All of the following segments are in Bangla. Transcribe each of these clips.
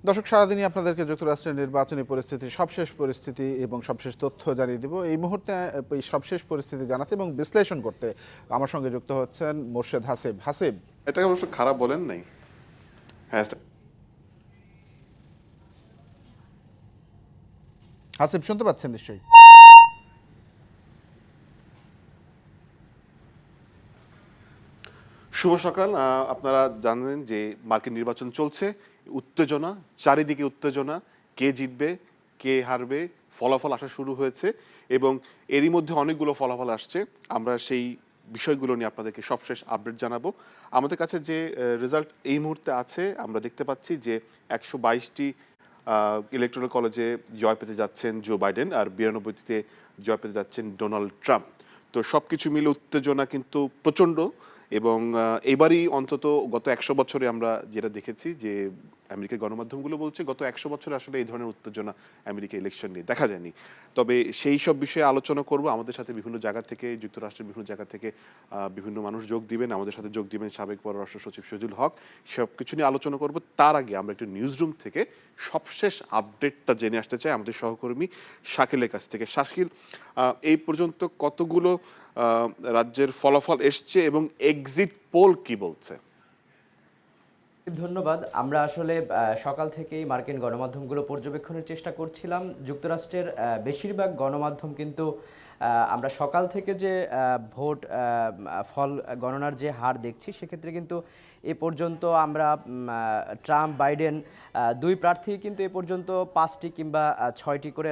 দর্শক, সারাদিনই আপনাদেরকে যুক্তরাষ্ট্রের নির্বাচনী পরিস্থিতি, সবশেষ পরিস্থিতি এবং সবশেষ তথ্য জানিয়ে দিব। এই মুহূর্তে এই সবশেষ পরিস্থিতি জানাতে এবং বিশ্লেষণ করতে আমার সঙ্গে যুক্ত হচ্ছেন মোর্শেদ হাসিব। হাসিব, এটাকে অবশ্য খারাপ বলেন নাই। হ্যাঁ, হাসিব শুনতে পাচ্ছেন নিশ্চয়ই? শুভ সকাল। আপনারা জানেন যে মার্কিন নির্বাচন চলছে, উত্তেজনা, চারিদিকে উত্তেজনা, কে জিতবে কে হারবে ফলাফল আসা শুরু হয়েছে এবং এরই মধ্যে অনেকগুলো ফলাফল আসছে। আমরা সেই বিষয়গুলো নিয়ে আপনাদেরকে সবশেষ আপডেট জানাবো। আমাদের কাছে যে রেজাল্ট এই মুহূর্তে আছে, আমরা দেখতে পাচ্ছি যে 122টি ইলেকট্রাল কলেজে জয় পেতে যাচ্ছেন জো বাইডেন, আর 92টিতে জয় পেতে যাচ্ছেন ডোনাল্ড ট্রাম্প। তো সব কিছু মিলে উত্তেজনা কিন্তু প্রচণ্ড এবং এবারই অন্তত গত 100 বছরে আমরা যেটা দেখেছি যে আমেরিকার গণমাধ্যমগুলো বলছে গত 100 বছরে আসলে এই ধরনের উত্তেজনা আমেরিকা ইলেকশন নিয়ে দেখা যায়নি। তবে সেই সব বিষয়ে আলোচনা করব। আমাদের সাথে বিভিন্ন জায়গা থেকে, যুক্তরাষ্ট্রের বিভিন্ন জায়গা থেকে বিভিন্ন মানুষ যোগ দিবেন। আমাদের সাথে যোগ দিবেন সাবেক পররাষ্ট্র সচিব শহীদুল হক। সব কিছু নিয়ে আলোচনা করব। তার আগে আমরা একটু নিউজ রুম থেকে সবশেষ আপডেটটা জেনে আসতে চাই আমাদের সহকর্মী শাকিলের কাছ থেকে। শাকিল, এই পর্যন্ত কতগুলো রাজ্যের ফলাফল এসছে এবং এক্সিট পোল কি বলছে? ধন্যবাদ। আমরা আসলে সকাল থেকেই মার্কিন গণমাধ্যমগুলো পর্যবেক্ষণের চেষ্টা করছিলাম। যুক্তরাষ্ট্রের বেশিরভাগ গণমাধ্যম কিন্তু আমরা সকাল থেকে যে ভোট ফল গণনার যে হার দেখছি, সেক্ষেত্রে কিন্তু এ পর্যন্ত আমরা ট্রাম্প বাইডেন দুই প্রার্থী কিন্তু এ পর্যন্ত 5টি কিংবা 6টি করে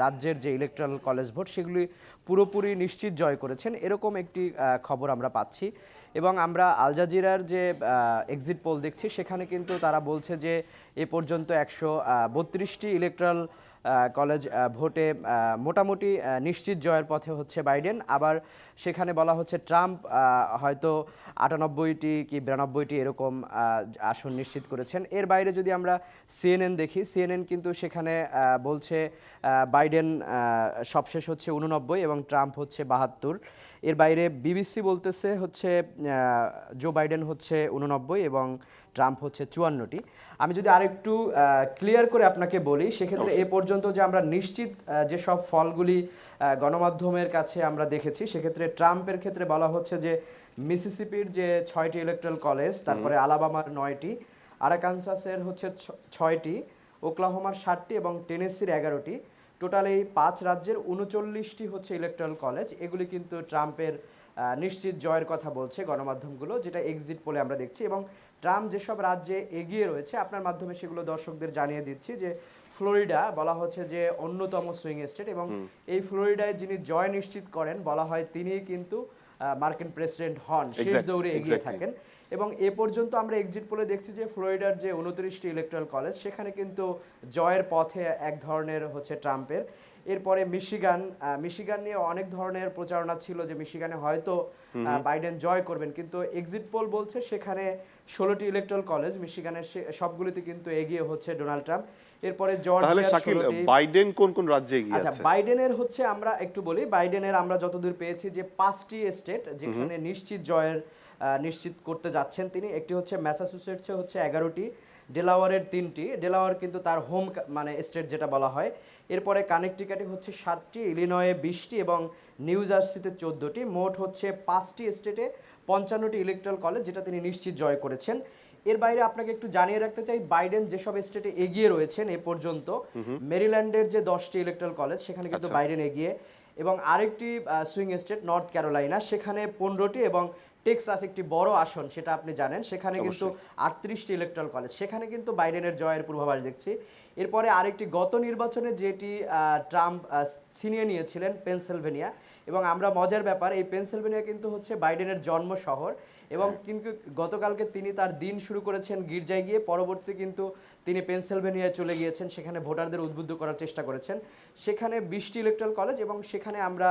রাজ্যের যে ইলেকট্রাল কলেজ ভোট সেগুলি পুরোপুরি নিশ্চিত জয় করেছেন, এরকম একটি খবর আমরা পাচ্ছি। এবং আমরা আল জাজিরার যে এক্সিট পোল দেখছি, সেখানে কিন্তু তারা বলছে যে এ পর্যন্ত 132টি ইলেকট্রাল কলেজ ভোটে মোটামুটি নিশ্চিত জয়ের পথে হচ্ছে বাইডেন। আবার সেখানে বলা হচ্ছে ট্রাম্প হয়তো 98টি কি 92টি এরকম আসন নিশ্চিত করেছেন। এর বাইরে যদি আমরা সিএনএন দেখি, সিএনএন কিন্তু সেখানে বলছে বাইডেন সবশেষ হচ্ছে 89 এবং ট্রাম্প হচ্ছে 72। এর বাইরে বিবিসি বলতেছে হচ্ছে জো বাইডেন হচ্ছে 89 এবং ট্রাম্প হচ্ছে 54টি। আমি যদি আরেকটু ক্লিয়ার করে আপনাকে বলি, সেক্ষেত্রে এ পর্যন্ত যে আমরা নিশ্চিত যেসব ফলগুলি গণমাধ্যমের কাছে আমরা দেখেছি, সেক্ষেত্রে ট্রাম্পের ক্ষেত্রে বলা হচ্ছে যে মিসিসিপির যে 6টি ইলেকট্রাল কলেজ, তারপরে আলাবামার 9টি, আরাকানসাসের হচ্ছে 6টি, ওকলাহোমার 7টি এবং টেনেসির 11টি। টোটাল এই 5 রাজ্যের 39টি হচ্ছে ইলেকট্রাল কলেজ। এগুলি কিন্তু ট্রাম্পের নিশ্চিত জয়ের কথা বলছে গণমাধ্যমগুলো, যেটা এক্সিট পোলে আমরা দেখছি। এবং ট্রাম্প যেসব রাজ্যে এগিয়ে রয়েছে, আপনার মাধ্যমে সেগুলো দর্শকদের জানিয়ে দিচ্ছি যে ফ্লোরিডা বলা হচ্ছে যে অন্যতম সুইং স্টেট, এবং এই ফ্লোরিডায় যিনি জয় নিশ্চিত করেন বলা হয় তিনিই কিন্তু মার্কিন প্রেসিডেন্ট হন, শেষ দৌড়ে এগিয়ে থাকেন। এবং এ পর্যন্ত আমরা এক্সিট পোলে দেখছি যে ফ্লোরিডার যে 29টি ইলেকট্রাল কলেজ, সেখানে কিন্তু জয়ের পথে এক ধরনের হচ্ছে ট্রাম্পের। এরপরে মিশিগান নিয়ে অনেক ধরনের প্রচারণা ছিল যে মিশিগানে হয়তো বাইডেন জয় করবেন, কিন্তু এক্সিট পোল বলছে সেখানে 16টি ইলেকট্রাল কলেজ মিশিগানের সবগুলিতে কিন্তু এগিয়ে হচ্ছে ডোনাল্ড ট্রাম্প। এরপরে জর্জিয়া, বাইডেন কোন কোন রাজ্যে এগিয়ে আছে? আচ্ছা, বাইডেনের হচ্ছে আমরা একটু বলি, বাইডেনের আমরা যতদূর পেয়েছি যে 5টি স্টেট যেখানে নিশ্চিত জয়ের নিশ্চিত করতে যাচ্ছেন তিনি। একটি হচ্ছে ম্যাসাচুসেটসে হচ্ছে 11টি, ডেলাওয়ারের 3টি, ডেলাওয়ার কিন্তু তার হোম মানে স্টেট যেটা বলা হয়। এরপরে কানেকটিকাটে হচ্ছে 7টি, ইলিনয়ে 20টি এবং নিউ জার্সিতে 14টি। মোট হচ্ছে 5টি স্টেটে 55টি ইলেকট্রাল কলেজ, যেটা তিনি নিশ্চিত জয় করেছেন। এর বাইরে আপনাকে একটু জানিয়ে রাখতে চাই, বাইডেন যেসব স্টেটে এগিয়ে রয়েছেন এ পর্যন্ত, মেরিল্যান্ডের যে 10টি ইলেকট্রাল কলেজ সেখানে কিন্তু বাইডেন এগিয়ে, এবং আরেকটি সুইং স্টেট নর্থ ক্যারোলাইনা, সেখানে 15টি, এবং টেক্সাস একটি বড় আসন সেটা আপনি জানেন, সেখানে কিন্তু 38টি ইলেকট্রাল কলেজ, সেখানে কিন্তু বাইডেনের জয়ের পূর্বাভাস দেখছি। এরপরে আরেকটি গত নির্বাচনে যেটি ট্রাম্প ছিনিয়ে নিয়েছিলেন, পেনসিলভেনিয়া। এবং আমরা মজার ব্যাপার, এই পেনসিলভেনিয়া কিন্তু হচ্ছে বাইডেনের জন্ম শহর, এবং কিন্তু গতকালকে তিনি তার দিন শুরু করেছেন গির্জায় গিয়ে, পরবর্তী কিন্তু তিনি পেনসিলভেনিয়ায় চলে গিয়েছেন, সেখানে ভোটারদের উদ্বুদ্ধ করার চেষ্টা করেছেন। সেখানে 20টি ইলেকট্রাল কলেজ, এবং সেখানে আমরা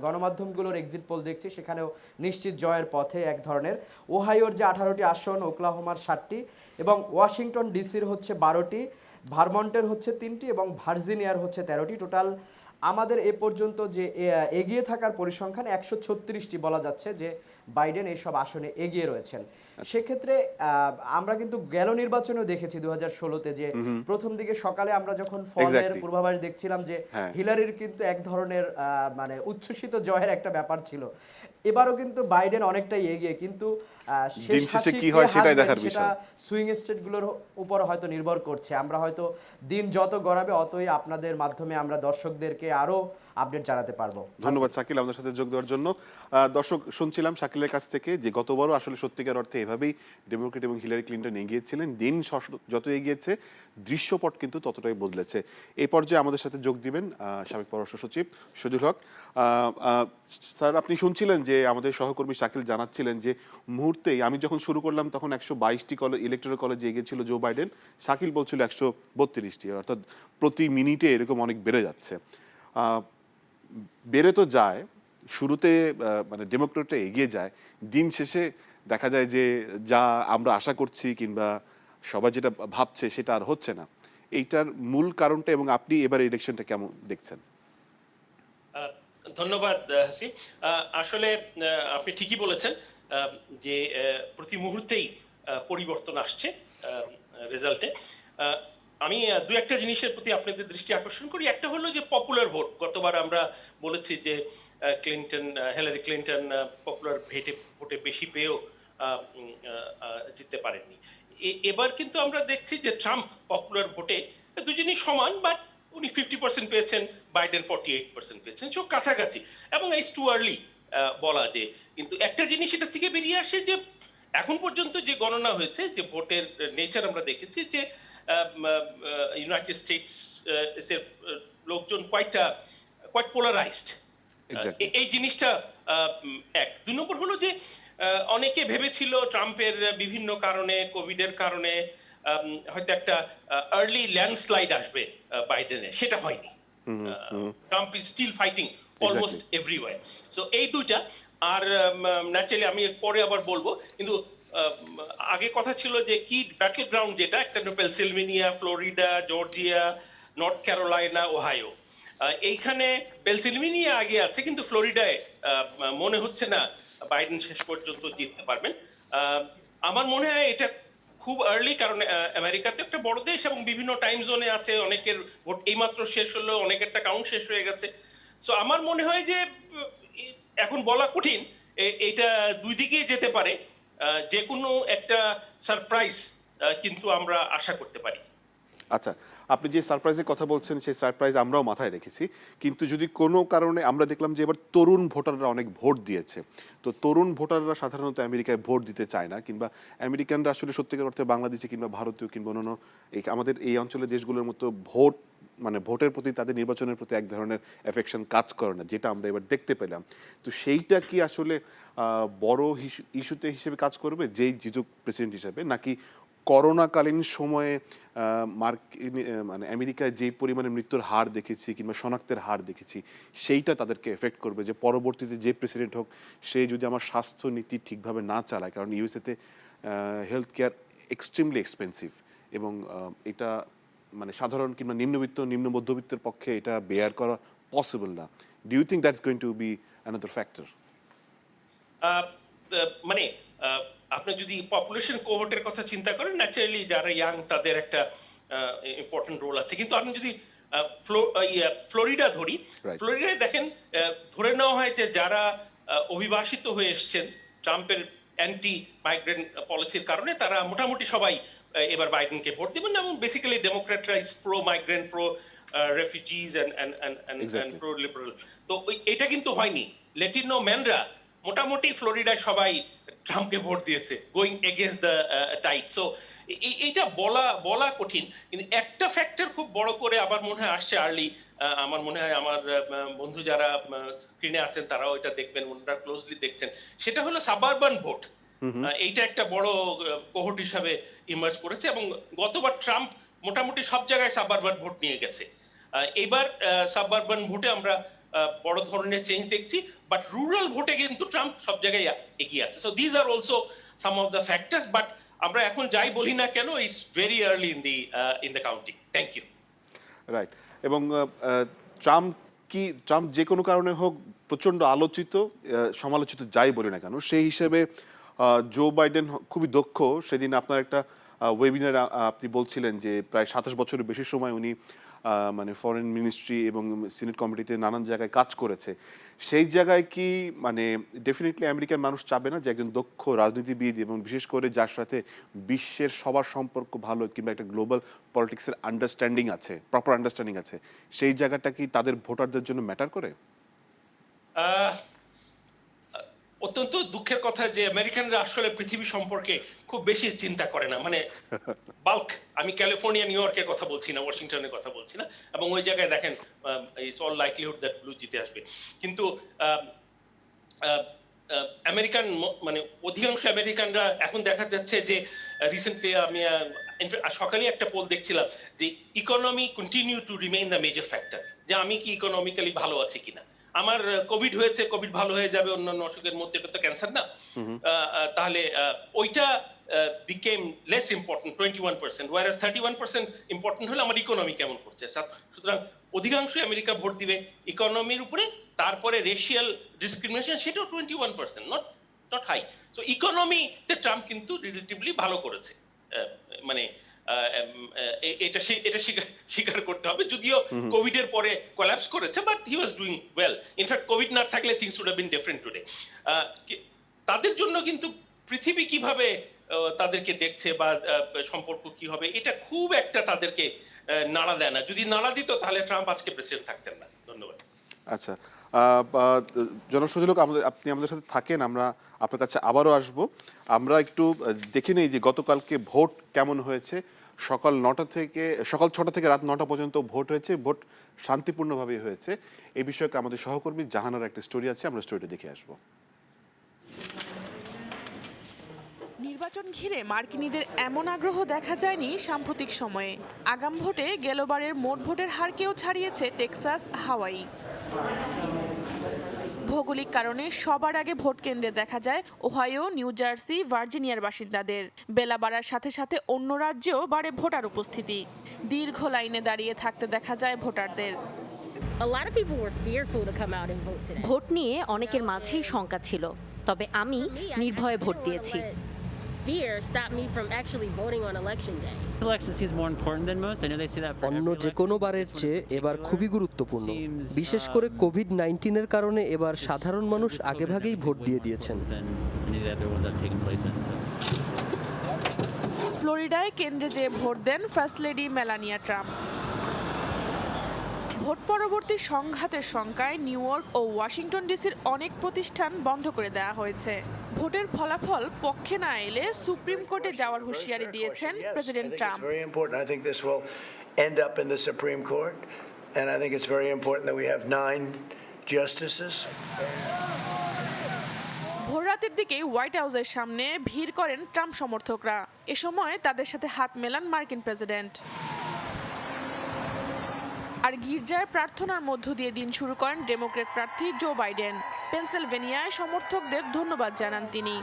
গণমাধ্যমগুলোর এক্সিট পোল দেখছি, সেখানেও নিশ্চিত জয়ের পথে এক ধরনের। ওহাইওর যে 18টি আসন, ওকলাহোমার 7টি, এবং ওয়াশিংটন ডিসির হচ্ছে 12টি, ভারমন্টের হচ্ছে 3টি এবং ভার্জিনিয়ার হচ্ছে 13টি। টোটাল আমাদের এ পর্যন্ত যে এগিয়ে থাকার পরিসংখ্যান 136টি বলা যাচ্ছে যে বাইডেন এইসব আসনে এগিয়ে রয়েছেন। সেক্ষেত্রে আমরা কিন্তু গেল নির্বাচনেও দেখেছি 2016-তে যে প্রথম দিকে সকালে আমরা যখন ফলের Exactly. পূর্বাভাস দেখছিলাম যে হ্যাঁ। হিলারির কিন্তু এক ধরনের মানে উচ্ছ্বসিত জয়ের একটা ব্যাপার ছিল। এবারও কিন্তু বাইডেন অনেকটাই এগিয়ে, কিন্তু শেষ দিন শেষে হাসি কি কে হয় সেটাই হাসবেন দেখার সেটা বিষয়। সুইং স্টেটগুলোর উপর হয়তো নির্ভর করছে। আমরা হয়তো দিন যত গড়াবে অতই আপনাদের মাধ্যমে আমরা দর্শকদেরকে আরো আপডেট জানাতে পারবো। ধন্যবাদ শাকিল আমাদের সাথে যোগ দেওয়ার জন্য। দর্শক, শুনছিলাম শাকিলের কাছ থেকে যে গতবারও আসলে সত্যিকার অর্থে এভাবেই ডেমোক্রেট এবং হিলারি ক্লিন্টন এগিয়েছিলেন। দিন যত এগিয়েছে দৃশ্যপট কিন্তু ততটাই বদলেছে। এই পর্যায়ে আমাদের সাথে যোগ দিবেন সাবেক পররাষ্ট্র সচিব শহীদুল হক। স্যার, আপনি শুনছিলেন যে আমাদের সহকর্মী শাকিল জানাচ্ছিলেন যে মুহূর্তেই আমি যখন শুরু করলাম তখন 122টি ইলেকট্রাল কলেজে এগিয়েছিল জো বাইডেন। শাকিল বলছিল 132টি, অর্থাৎ প্রতি মিনিটে এরকম অনেক বেড়ে যাচ্ছে। বেড়ে তো যায়, শুরুতে মানে ডেমোক্রেটরা এগিয়ে যায়, দিন শেষে দেখা যায় যে যা আমরা আশা করছি কিংবা সবাই যেটা ভাবছে সেটা আর হচ্ছে না। এইটার মূল কারণটা, এবং আপনি এবার ইলেকশনটা কেমন দেখছেন? ধন্যবাদ হাসিম। আসলে আপনি ঠিকই বলেছেন যে প্রতি মুহূর্তেই পরিবর্তন আসছে রেজাল্টে। আমি দু একটা জিনিসের প্রতি আপনাদের দৃষ্টি আকর্ষণ করি। একটা হলো যে পপুলার ভোট। গতবার আমরা বলেছি যে হিলারি ক্লিন্টন পপুলার ভোটে বেশি পেয়েও জিততে পারেননি। এবার কিন্তু আমরা দেখছি যে ট্রাম্প পপুলার ভোটে দুজনই সমান, বাট উনি 50% পেয়েছেন, বাইডেন 48% পেয়েছেন, সব কাছাকাছি। এবং ইটস টু আর্লি বলা যে, কিন্তু একটা জিনিস এটা থেকে বেরিয়ে আসে যে এখন পর্যন্ত যে গণনা হয়েছে, যে ভোটের নেচার আমরা দেখেছি যে ইউনাইটেড স্টেটস এর লোকজন কোয়াইট পোলারাইজড। Exactly. এই জিনিসটা এক। দুই নম্বর হলো যে অনেকে ভেবেছিল ট্রাম্পের বিভিন্ন কারণে, কোভিডের কারণে হয়তো একটা আর্লি ল্যান্ডস্লাইড আসবে বাইডেনে, সেটা হয়নি। Trump is still fighting almost everywhere. So এই দুইটা। আর ন্যাচারালি আমি পরে আবার বলবো, কিন্তু আগে কথা ছিল যে কি ব্যাটল গ্রাউন্ড, যেটা একটা Pennsylvania, Florida, Georgia, north Carolina, Ohio. এইখানে পেনসিলভেনিয়া আগে আছে, কিন্তু ফ্লোরিডায় মনে হচ্ছে না বাইডেন শেষ পর্যন্ত জিততে পারবেন। আমার মনে হয় এটা খুব আর্লি, কারণ আমেরিকাতে একটা বড় দেশ এবং বিভিন্ন টাইম জোনে আছে, অনেকের ভোট এইমাত্র শেষ হলো, অনেকেরটা কাউন্ট শেষ হয়ে গেছে। সো আমার মনে হয় যে এখন বলা কঠিন, এটা দুই দিকেই যেতে পারে। যে কোনো একটা সারপ্রাইজ কিন্তু আমরা আশা করতে পারি। আচ্ছা, আপনি যে সারপ্রাইজের কথা বলছেন সেই সারপ্রাইজ আমরাও মাথায় রেখেছি, কিন্তু যদি কোনো কারণে আমরা দেখলাম যে এবার তরুণ ভোটাররা অনেক ভোট দিয়েছে, তো তরুণ ভোটাররা সাধারণত আমেরিকায় ভোট দিতে চায় না, কিংবা আমেরিকানরা আসলে সত্যিকার অর্থে বাংলাদেশে কিংবা ভারতীয় কিংবা অন্যান্য আমাদের এই অঞ্চলের দেশগুলোর মতো ভোট মানে ভোটের প্রতি, তাদের নির্বাচনের প্রতি এক ধরনের অ্যাফেকশন কাজ করে না, যেটা আমরা এবার দেখতে পেলাম। তো সেইটা কি আসলে বড় ইস্যুতে হিসেবে কাজ করবে যেই জিতুক প্রেসিডেন্ট হিসেবে, নাকি করোনাকালীন সময়ে মানে আমেরিকায় যে পরিমাণে মৃত্যুর হার দেখেছি কিংবা শনাক্তের হার দেখেছি সেইটা তাদেরকে এফেক্ট করবে, যে পরবর্তীতে যে প্রেসিডেন্ট হোক সে যদি আমার স্বাস্থ্য নীতি ঠিকভাবে না চালায়, কারণ ইউএসএতে হেলথ কেয়ার এক্সট্রিমলি এক্সপেন্সিভ, এবং এটা মানে সাধারণ কিংবা নিম্ন মধ্যবিত্তের পক্ষে এটা বেয়ার করা পসিবল না। Do you think that's going to be another factor? মানে আপনি যদি পপুলেশন কোহর্টের কথা চিন্তা করেন, ন্যাচারালি যারা ইয়াং তাদের একটা ইম্পর্টেন্ট রোল আছে। কিন্তু আপনি যদি ফ্লোরিডা ধরি, ফ্লোরিডায় দেখেন ধরে নেওয়া হয় যে যারা অভিবাসিত হয়ে এসছেন ট্রাম্পের অ্যান্টি মাইগ্রেন্ট পলিসির কারণে, তারা মোটামুটি সবাই এবার বাইডেনকে ভোট দেবেন, এবং বেসিক্যালি ডেমোক্র্যাটরা is pro migrant, pro refugees and pro liberal. তো এটা কিন্তু হয়নি। ল্যাটিনো ম্যানরা মোটামুটি ফ্লোরিডায় সবাই ট্রাম্পকে ভোট দিয়েছে, going against the tide. So এইটা বলা কঠিন, কিন্তু একটা ফ্যাক্টর খুব বড় করে আমার মনে হয় আসছে আর্লি। আমার মনে হয় আমার বন্ধু যারা স্ক্রিনে আছেন তারাও এটা দেখবেন, ওনারা ক্লোজলি দেখছেন, সেটা হলো সাবারবান ভোট। এইটা একটা বড় কোহর্ট হিসাবে ইমার্জ করেছে, এবং গতবার ট্রাম্প মোটামুটি সব জায়গায় সাবারবান ভোট নিয়ে গেছে। এবার সাবারবান ভোটে আমরা বড় ধরনের চেঞ্জ দেখছি, বাট রুরাল ভোটে কিন্তু ট্রাম্প সব জায়গায় এগিয়ে আছে। So these are also some of the factors, but আমরা এখন যাই বলি না কেন, it's very early in the counting. Thank you. Right. এবং ট্রাম্প যে কোনো কারণে হোক প্রচণ্ড আলোচিত সমালোচিত যাই বলি না কেন, সেই হিসেবে জো বাইডেন খুবই দক্ষ। সেদিন আপনার একটা ওয়েবিনার আপনি বলছিলেন যে প্রায় 27 বছরের বেশি সময় উনি মানে ফরেন মিনিস্ট্রি এবং সিনেট কমিটিতে নানান জায়গায় কাজ করেছে। সেই জায়গায় কি মানে ডেফিনেটলি আমেরিকান মানুষ চাবে না যে একজন দক্ষ রাজনীতিবিদ এবং বিশেষ করে যার সাথে বিশ্বের সবার সম্পর্ক ভালো কিংবা একটা গ্লোবাল পলিটিক্সের আন্ডারস্ট্যান্ডিং আছে, প্রপার আন্ডারস্ট্যান্ডিং আছে, সেই জায়গাটা কি তাদের ভোটারদের জন্য ম্যাটার করে? অত্যন্ত দুঃখের কথা যে আমেরিকানরা আসলে পৃথিবী সম্পর্কে খুব বেশি চিন্তা করে না, মানে বাল্ক। আমি ক্যালিফোর্নিয়া নিউ ইয়র্কের কথা বলছি না, ওয়াশিংটনের কথা বলছি না, এবং ওই জায়গায় দেখেন it's all likelihood that blue জিতে আসবে। কিন্তু আমেরিকান মানে অধিকাংশ আমেরিকানরা এখন দেখা যাচ্ছে যে রিসেন্টলি আমি সকালে একটা পোল দেখছিলাম যে economy continue to remain the major factor, যে আমি কি ইকোনমিক্যালি ভালো আছি কিনা। আমার কোভিড হয়েছে, কোভিড ভালো হয়ে যাবে অন্যান্য অসুখের মধ্যে, এটা তো ক্যান্সার না, তাহলে ওইটা became less important 21%, whereas 31% important হলে আমার ইকোনমি কেমন করছে। সুতরাং অধিকাংশই আমেরিকা ভোট দিবে ইকোনমির উপরে, তারপরে রেশিয়াল ডিসক্রিমিনেশন সেটাও 21%, নট হাই। সো ইকোনমিতে ট্রাম্প কিন্তু রিলেটিভলি ভালো করেছে, মানে এটা স্বীকার করতে হবে। যদিও কোভিড এর পরে কোল্যাপস করেছে, but he was doing well. In fact Covid না থাকলে things would have been different today. তাদের জন্য কিন্তু পৃথিবী কিভাবে তাদেরকে দেখছে বা সম্পর্ক কি হবে, এটা খুব একটা তাদেরকে নাড়া দেয় না। যদি নাড়া দিত তাহলে ট্রাম্প আজকে প্রেসিডেন্ট থাকতেন না। ধন্যবাদ। আচ্ছা, জনসংযোগ আপনি আমাদের সাথে থাকেন, আমরা আপনার কাছে আবারও আসব। আমরা একটু দেখে নেই যে গতকালকে ভোট কেমন হয়েছে। সকাল 6টা থেকে রাত 9টা পর্যন্ত ভোট হয়েছে, ভোট শান্তিপূর্ণভাবে হয়েছে। এই বিষয়ে আমাদের সহকর্মী জাহানার একটা স্টোরি আছে, আমরা স্টোরিটা দেখে আসবো। নির্বাচন ঘিরে মার্কিনীদের এমন আগ্রহ দেখা যায়নি সাম্প্রতিক সময়ে। আগাম ভোটে গেলবারের মোট ভোটের হারকেও ছাড়িয়েছে টেক্সাস, হাওয়াই। ভৌগোলিক কারণে সবার আগে ভোট কেন্দ্রে দেখা যায় ওহাইও, নিউ জার্সি, ভার্জিনিয়ার বাসিন্দাদের। বেলা বাড়ার সাথে সাথে অন্য রাজ্যেও বাড়ে ভোটার উপস্থিতি। দীর্ঘ লাইনে দাঁড়িয়ে থাকতে দেখা যায় ভোটারদের। ভোট নিয়ে অনেকের মাঝেই শঙ্কা ছিল, তবে আমি নির্ভয়ে ভোট দিয়েছি। অন্য যে কোনো বারের চেয়ে এবার খুবই গুরুত্বপূর্ণ, বিশেষ করে কোভিড-19-এর কারণে এবার সাধারণ মানুষ আগেভাগেই ভোট দিয়ে দিয়েছেন। ফ্লোরিডায় কেন্দ্রে যেয়ে ভোট দেন ফার্স্ট লেডি মেলানিয়া ট্রাম্প। ভোট পরবর্তী সংঘাতের শঙ্কায় নিউ ইয়র্ক ও ওয়াশিংটন ডিসির অনেক প্রতিষ্ঠান বন্ধ করে দেওয়া হয়েছে। ভোটের ফলাফল পক্ষে না এলে সুপ্রিম কোর্টে যাওয়ার হুঁশিয়ারি দিয়েছেন প্রেসিডেন্ট ট্রাম্প। ভোররাতের দিকে হোয়াইট হাউসের সামনে ভিড় করেন ট্রাম্প সমর্থকরা। এ সময় তাদের সাথে হাত মেলান মার্কিন প্রেসিডেন্ট। আর গির্জায় প্রার্থনার মধ্য দিয়ে দিন শুরু করেন ডেমোক্র্যাট প্রার্থী জো বাইডেন। পেনসিলভেনিয়ায় সমর্থকদের ধন্যবাদ জানান তিনি।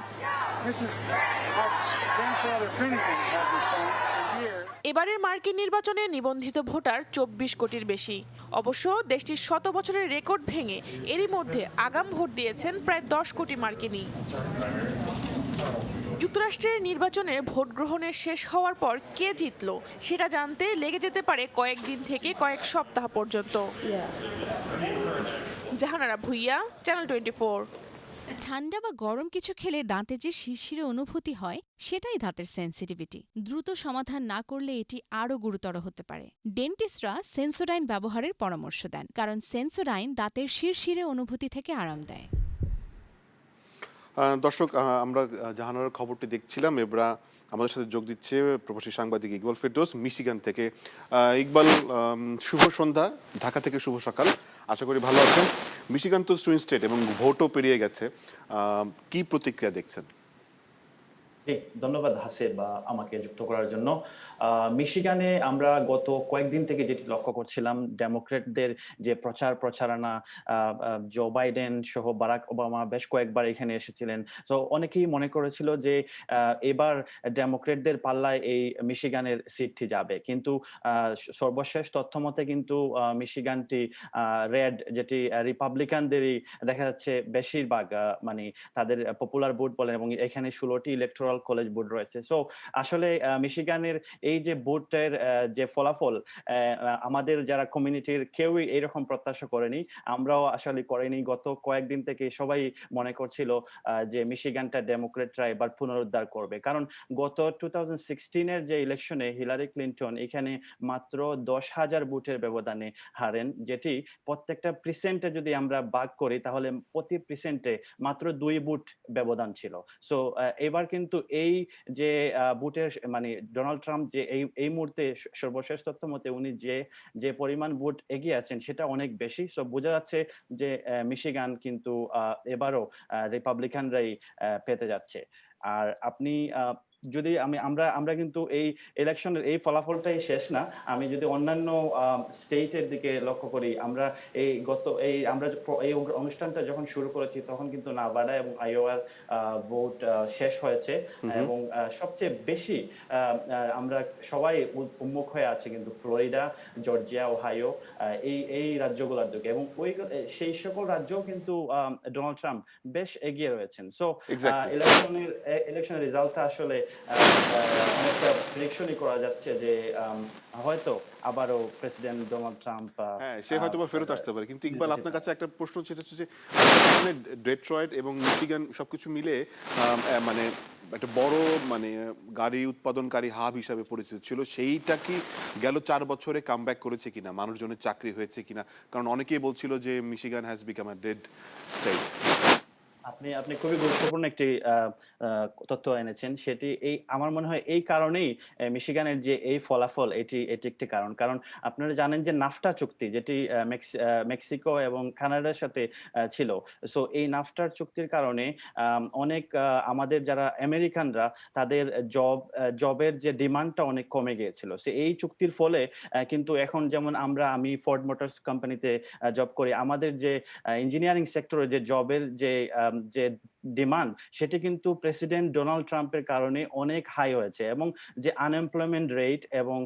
এবারের মার্কিন নির্বাচনে নিবন্ধিত ভোটার 24 কোটির বেশি। অবশ্য দেশটির 100 বছরের রেকর্ড ভেঙে এরই মধ্যে আগাম ভোট দিয়েছেন প্রায় 10 কোটি মার্কিনী। যুক্তরাষ্ট্রের নির্বাচনে ভোট গ্রহণের শেষ হওয়ার পর কে জিতল সেটা জানতে লেগে যেতে পারে কয়েকদিন থেকে কয়েক সপ্তাহ পর্যন্ত। জাহানারা ভুইয়া, চ্যানেল 24। ঠান্ডা বা গরম কিছু খেলে দাঁতে যে শিরশিরে অনুভূতি হয় সেটাই দাঁতের সেনসিটিভিটি। দ্রুত সমাধান না করলে এটি আরও গুরুতর হতে পারে। ডেন্টিস্টরা সেন্সোডাইন ব্যবহারের পরামর্শ দেন, কারণ সেন্সোডাইন দাঁতের শিরশিরে অনুভূতি থেকে আরাম দেয়। দর্শক, আমরা জাহানার খবরটি দেখছিলাম। এবার আমাদের সাথে যোগ দিচ্ছে প্রবাসী সাংবাদিক ইকবাল ফেরদৌস মিশিগান থেকে। ইকবাল, শুভ সন্ধ্যা। ঢাকা থেকে শুভ সকাল, আশা করি ভালো আছেন। মিশিগান তো সুইং স্টেট এবং ভোটও পেরিয়ে গেছে, কি প্রতিক্রিয়া দেখছেন? ধন্যবাদ হাসে বা আমাকে যুক্ত করার জন্য। মিশিগানে আমরা গত কয়েকদিন থেকে যেটি লক্ষ্য করছিলাম, ডেমোক্রেটদের যে প্রচারণা, জো বাইডেন সহ বারাক ওবামা বেশ কয়েকবার এখানে এসেছিলেন। তো অনেকেই মনে করেছিল যে এবার ডেমোক্রেটদের পাল্লায় এই মিশিগানের সিটটি যাবে, কিন্তু সর্বশেষ তথ্য মতে কিন্তু মিশিগানটি রেড, যেটি রিপাবলিকানদেরই দেখা যাচ্ছে বেশিরভাগ, মানে তাদের পপুলার ভোট বলেন, এবং এখানে 16টি ইলেকটোরাল কলেজ ভোট রয়েছে। সো আসলে মিশিগানের এই যে ভোটের যে ফলাফল, আমাদের যারা কমিউনিটির কেউই এরকম প্রত্যাশা করেনি, আমরাও আসলে করিনি। গত কয়েকদিন থেকে সবাই মনে করছিল যে মিশিগানটা ডেমোক্রেটরা এবার পুনরুদ্ধার করবে, কারণ গত 2016-এর যে ইলেকশনে হিলারি ক্লিনটন এখানে মাত্র 10,000 ভোটের ব্যবধানে হারেন, যেটি প্রত্যেকটা প্রিসেন্টে যদি আমরা ভাগ করি তাহলে প্রতি প্রিসেন্টে মাত্র 2 ভোট ব্যবধান ছিল। সো এবার কিন্তু এই যে ভোটের মানে ডোনাল্ড ট্রাম্প যে এই মুহূর্তে সর্বশেষ তথ্য মতে উনি যে পরিমাণ ভোট এগিয়ে আছেন সেটা অনেক বেশি। সো বোঝা যাচ্ছে যে মিশিগান কিন্তু এবারও রিপাবলিকানরাই পেতে যাচ্ছে। আর আপনি যদি আমরা কিন্তু এই ইলেকশনের এই ফলাফলটাই শেষ না। আমি যদি অন্যান্য স্টেটের দিকে লক্ষ্য করি, আমরা এই অনুষ্ঠানটা যখন শুরু করেছি তখন কিন্তু নাভাডা এবং আইওয়ার ভোট শেষ হয়েছে, এবং সবচেয়ে বেশি আমরা সবাই উন্মুখ হয়ে আছে কিন্তু ফ্লোরিডা, জর্জিয়া, ওহাইও, এই রাজ্যগুলোর দিকে, এবং সেই সকল রাজ্যও কিন্তু ডোনাল্ড ট্রাম্প বেশ এগিয়ে রয়েছেন। সো ইলেকশনের রেজাল্টটা আসলে অনেকটা প্রেডিকশনই করা যাচ্ছে যে হয়তো আবারও প্রেসিডেন্ট ডোনাল্ড ট্রাম্প সে হয়তো ফেরত আসতে পারে। কিন্তু ইকবাল, আপনার কাছে একটা প্রশ্ন সেটা হচ্ছে যে ডেট্রয়েট এবং মিশিগান সবকিছু মিলে মানে একটা বড় মানে গাড়ি উৎপাদনকারী হাব হিসাবে পরিচিত ছিল, সেইটা কি গেল 4 বছরে কামব্যাক করেছে কিনা, মানুষজনের চাকরি হয়েছে কিনা? কারণ অনেকেই বলছিল যে Michigan has become a dead state. আপনি খুবই গুরুত্বপূর্ণ একটি তথ্য এনেছেন। সেটি আমার মনে হয় এই কারণেই মিশিগানের যে এই ফলাফল, এটি একটি কারণ আপনারা জানেন যে নাফটা চুক্তি, যেটি মেক্সিকো এবং কানাডার সাথে ছিল। সো এই নাফটার চুক্তির কারণে অনেক আমাদের যারা আমেরিকানরা তাদের জবের যে ডিমান্ডটা অনেক কমে গিয়েছিল। সো এই চুক্তির ফলে কিন্তু এখন যেমন আমি ফোর্ড মোটরস কোম্পানিতে জব করি, আমাদের যে ইঞ্জিনিয়ারিং সেক্টরে যে জবের যে ডিমান্ড, সেটি কিন্তু প্রেসিডেন্ট ডোনাল্ড ট্রাম্পের কারণে অনেক হাই হয়েছে, এবং যে আনএমপ্লয়মেন্ট রেট এবং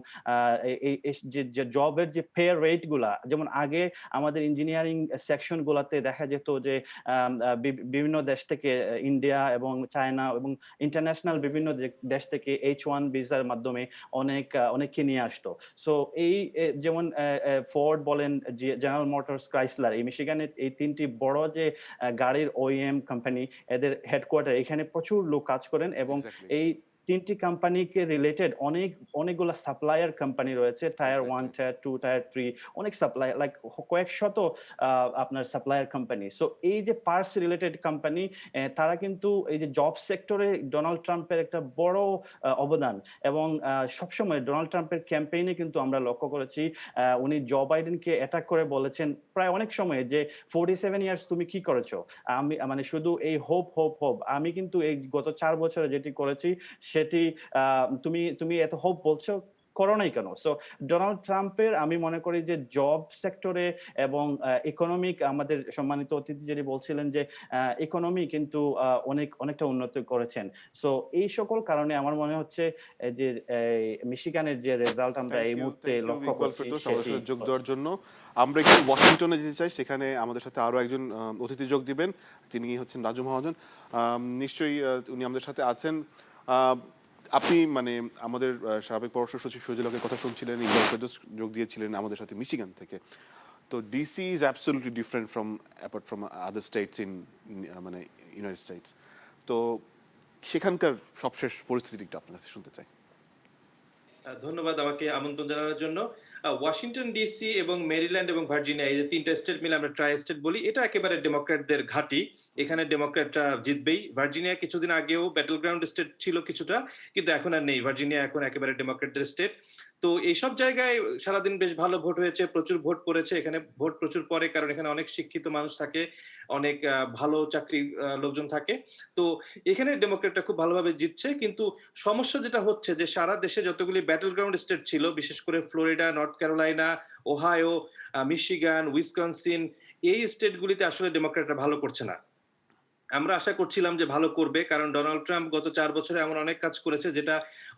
যে জবের যে পে রেট গুলা, যেমন আগে আমাদের ইঞ্জিনিয়ারিং সেকশন গুলাতে দেখা যেত যে বিভিন্ন দেশ থেকে, ইন্ডিয়া এবং চায়না এবং ইন্টারন্যাশনাল বিভিন্ন দেশ থেকে H1 ভিসার মাধ্যমে অনেককে নিয়ে আসতো। সো যেমন ফোর্ড বলেন, জেনারেল মোটরস, ক্রাইসলার, এই মিশিগানের এই 3টি বড় যে গাড়ির OEM কোম্পানি, এদের হেডকোয়ার্টার এখানে প্রচুর লোক কাজ করেন, এবং এই 3টি কোম্পানিকে রিলেটেড অনেকগুলো সাপ্লায়ার কোম্পানি রয়েছে, টায়ার 1, টায়ার 2, টায়ার 3, অনেক সাপ্লায়ার, লাইক কয়েকশত আপনার সাপ্লায়ার কোম্পানি। সো এই যে পার্টস রিলেটেড কোম্পানি, তারা কিন্তু এই যে জব সেক্টরে ডোনাল্ড ট্রাম্পের একটা বড় অবদান, এবং সবসময় ডোনাল্ড ট্রাম্পের ক্যাম্পেইনে কিন্তু আমরা লক্ষ্য করেছি উনি জো বাইডেনকে অ্যাটাক করে বলেছেন প্রায় অনেক সময় যে 47 ইয়ার্স তুমি কি করেছো, মানে শুধু এই হোপ। আমি কিন্তু এই গত 4 বছরে যেটি করেছি সেটি তুমি এত হোপ বলছো, করো নাই কেন? সো ডোনাল্ড ট্রাম্পের আমি মনে করি যে জব সেক্টরে এবং ইকোনমিক, আমাদের সম্মানিত অতিথি যেটি বলছিলেন যে ইকোনমি কিন্তু অনেকটা উন্নতি করেছেন। সো এই সকল কারণে আমার মনে হচ্ছে যে মিশিগানের যে রেজাল্ট আমরা এই মুহূর্তে লক্ষ্য করছি, যোগ দেওয়ার জন্য আমরা একটু ওয়াশিংটনে যেতে চাই। সেখানে আমাদের সাথে আরো একজন অতিথি যোগ দিবেন, তিনি হচ্ছেন রাজু মহাজন। নিশ্চয়ই উনি আমাদের সাথে আছেন। আপনি মানে আমাদের সাবেক পররাষ্ট্র সচিব শহীদুল হকের কথা শুনছিলেন, ইকবাল ফেরদৌস যোগ দিয়েছিলেন আমাদের সাথে মিশিগান থেকে। তো DC is absolutely different apart from other states in মানে ইউনাইটেড স্টেটস। তো সেখানকার সবশেষ পরিস্থিতিটা আপনার কাছে শুনতে চাই। ধন্যবাদ আমাকে আমন্ত্রণ জানানোর জন্য। ওয়াশিংটন ডিসি এবং মেরিল্যান্ড এবং ভার্জিনিয়া, এই যে 3টা স্টেট মিলে আমরা ট্রাই স্টেট বলি, এটা একেবারে ডেমোক্র্যাটদের ঘাঁটি। এখানে ডেমোক্র্যাটরা জিতবেই। ভার্জিনিয়া কিছুদিন আগেও ব্যাটল গ্রাউন্ড স্টেট ছিল কিছুটা, কিন্তু এখন আর নেই। ভার্জিনিয়া এখন একেবারে ডেমোক্র্যাটদের স্টেট। তো তো এইসব জায়গায় সারাদিন বেশ ভালো ভোট হয়েছে, প্রচুর ভোট পড়েছে। এখানে ভোট প্রচুর পড়ে কারণ এখানে অনেক শিক্ষিত মানুষ থাকে, অনেক ভালো চাকরি লোকজন থাকে। তো এখানে ডেমোক্রেটরা খুব ভালোভাবে জিতছে। কিন্তু সমস্যা যেটা হচ্ছে যে সারা দেশে যতগুলি ব্যাটল গ্রাউন্ড স্টেট ছিল, বিশেষ করে Florida, north Carolina, Ohio, Michigan, Wisconsin, এই স্টেটগুলিতে আসলে ডেমোক্রেটরা ভালো করছে না। আমরা আশা করছিলাম যে ভালো করবে, কারণ ডোনাল্ড ট্রাম্প গত 4 বছরে এমন অনেক কাজ করেছে যেটা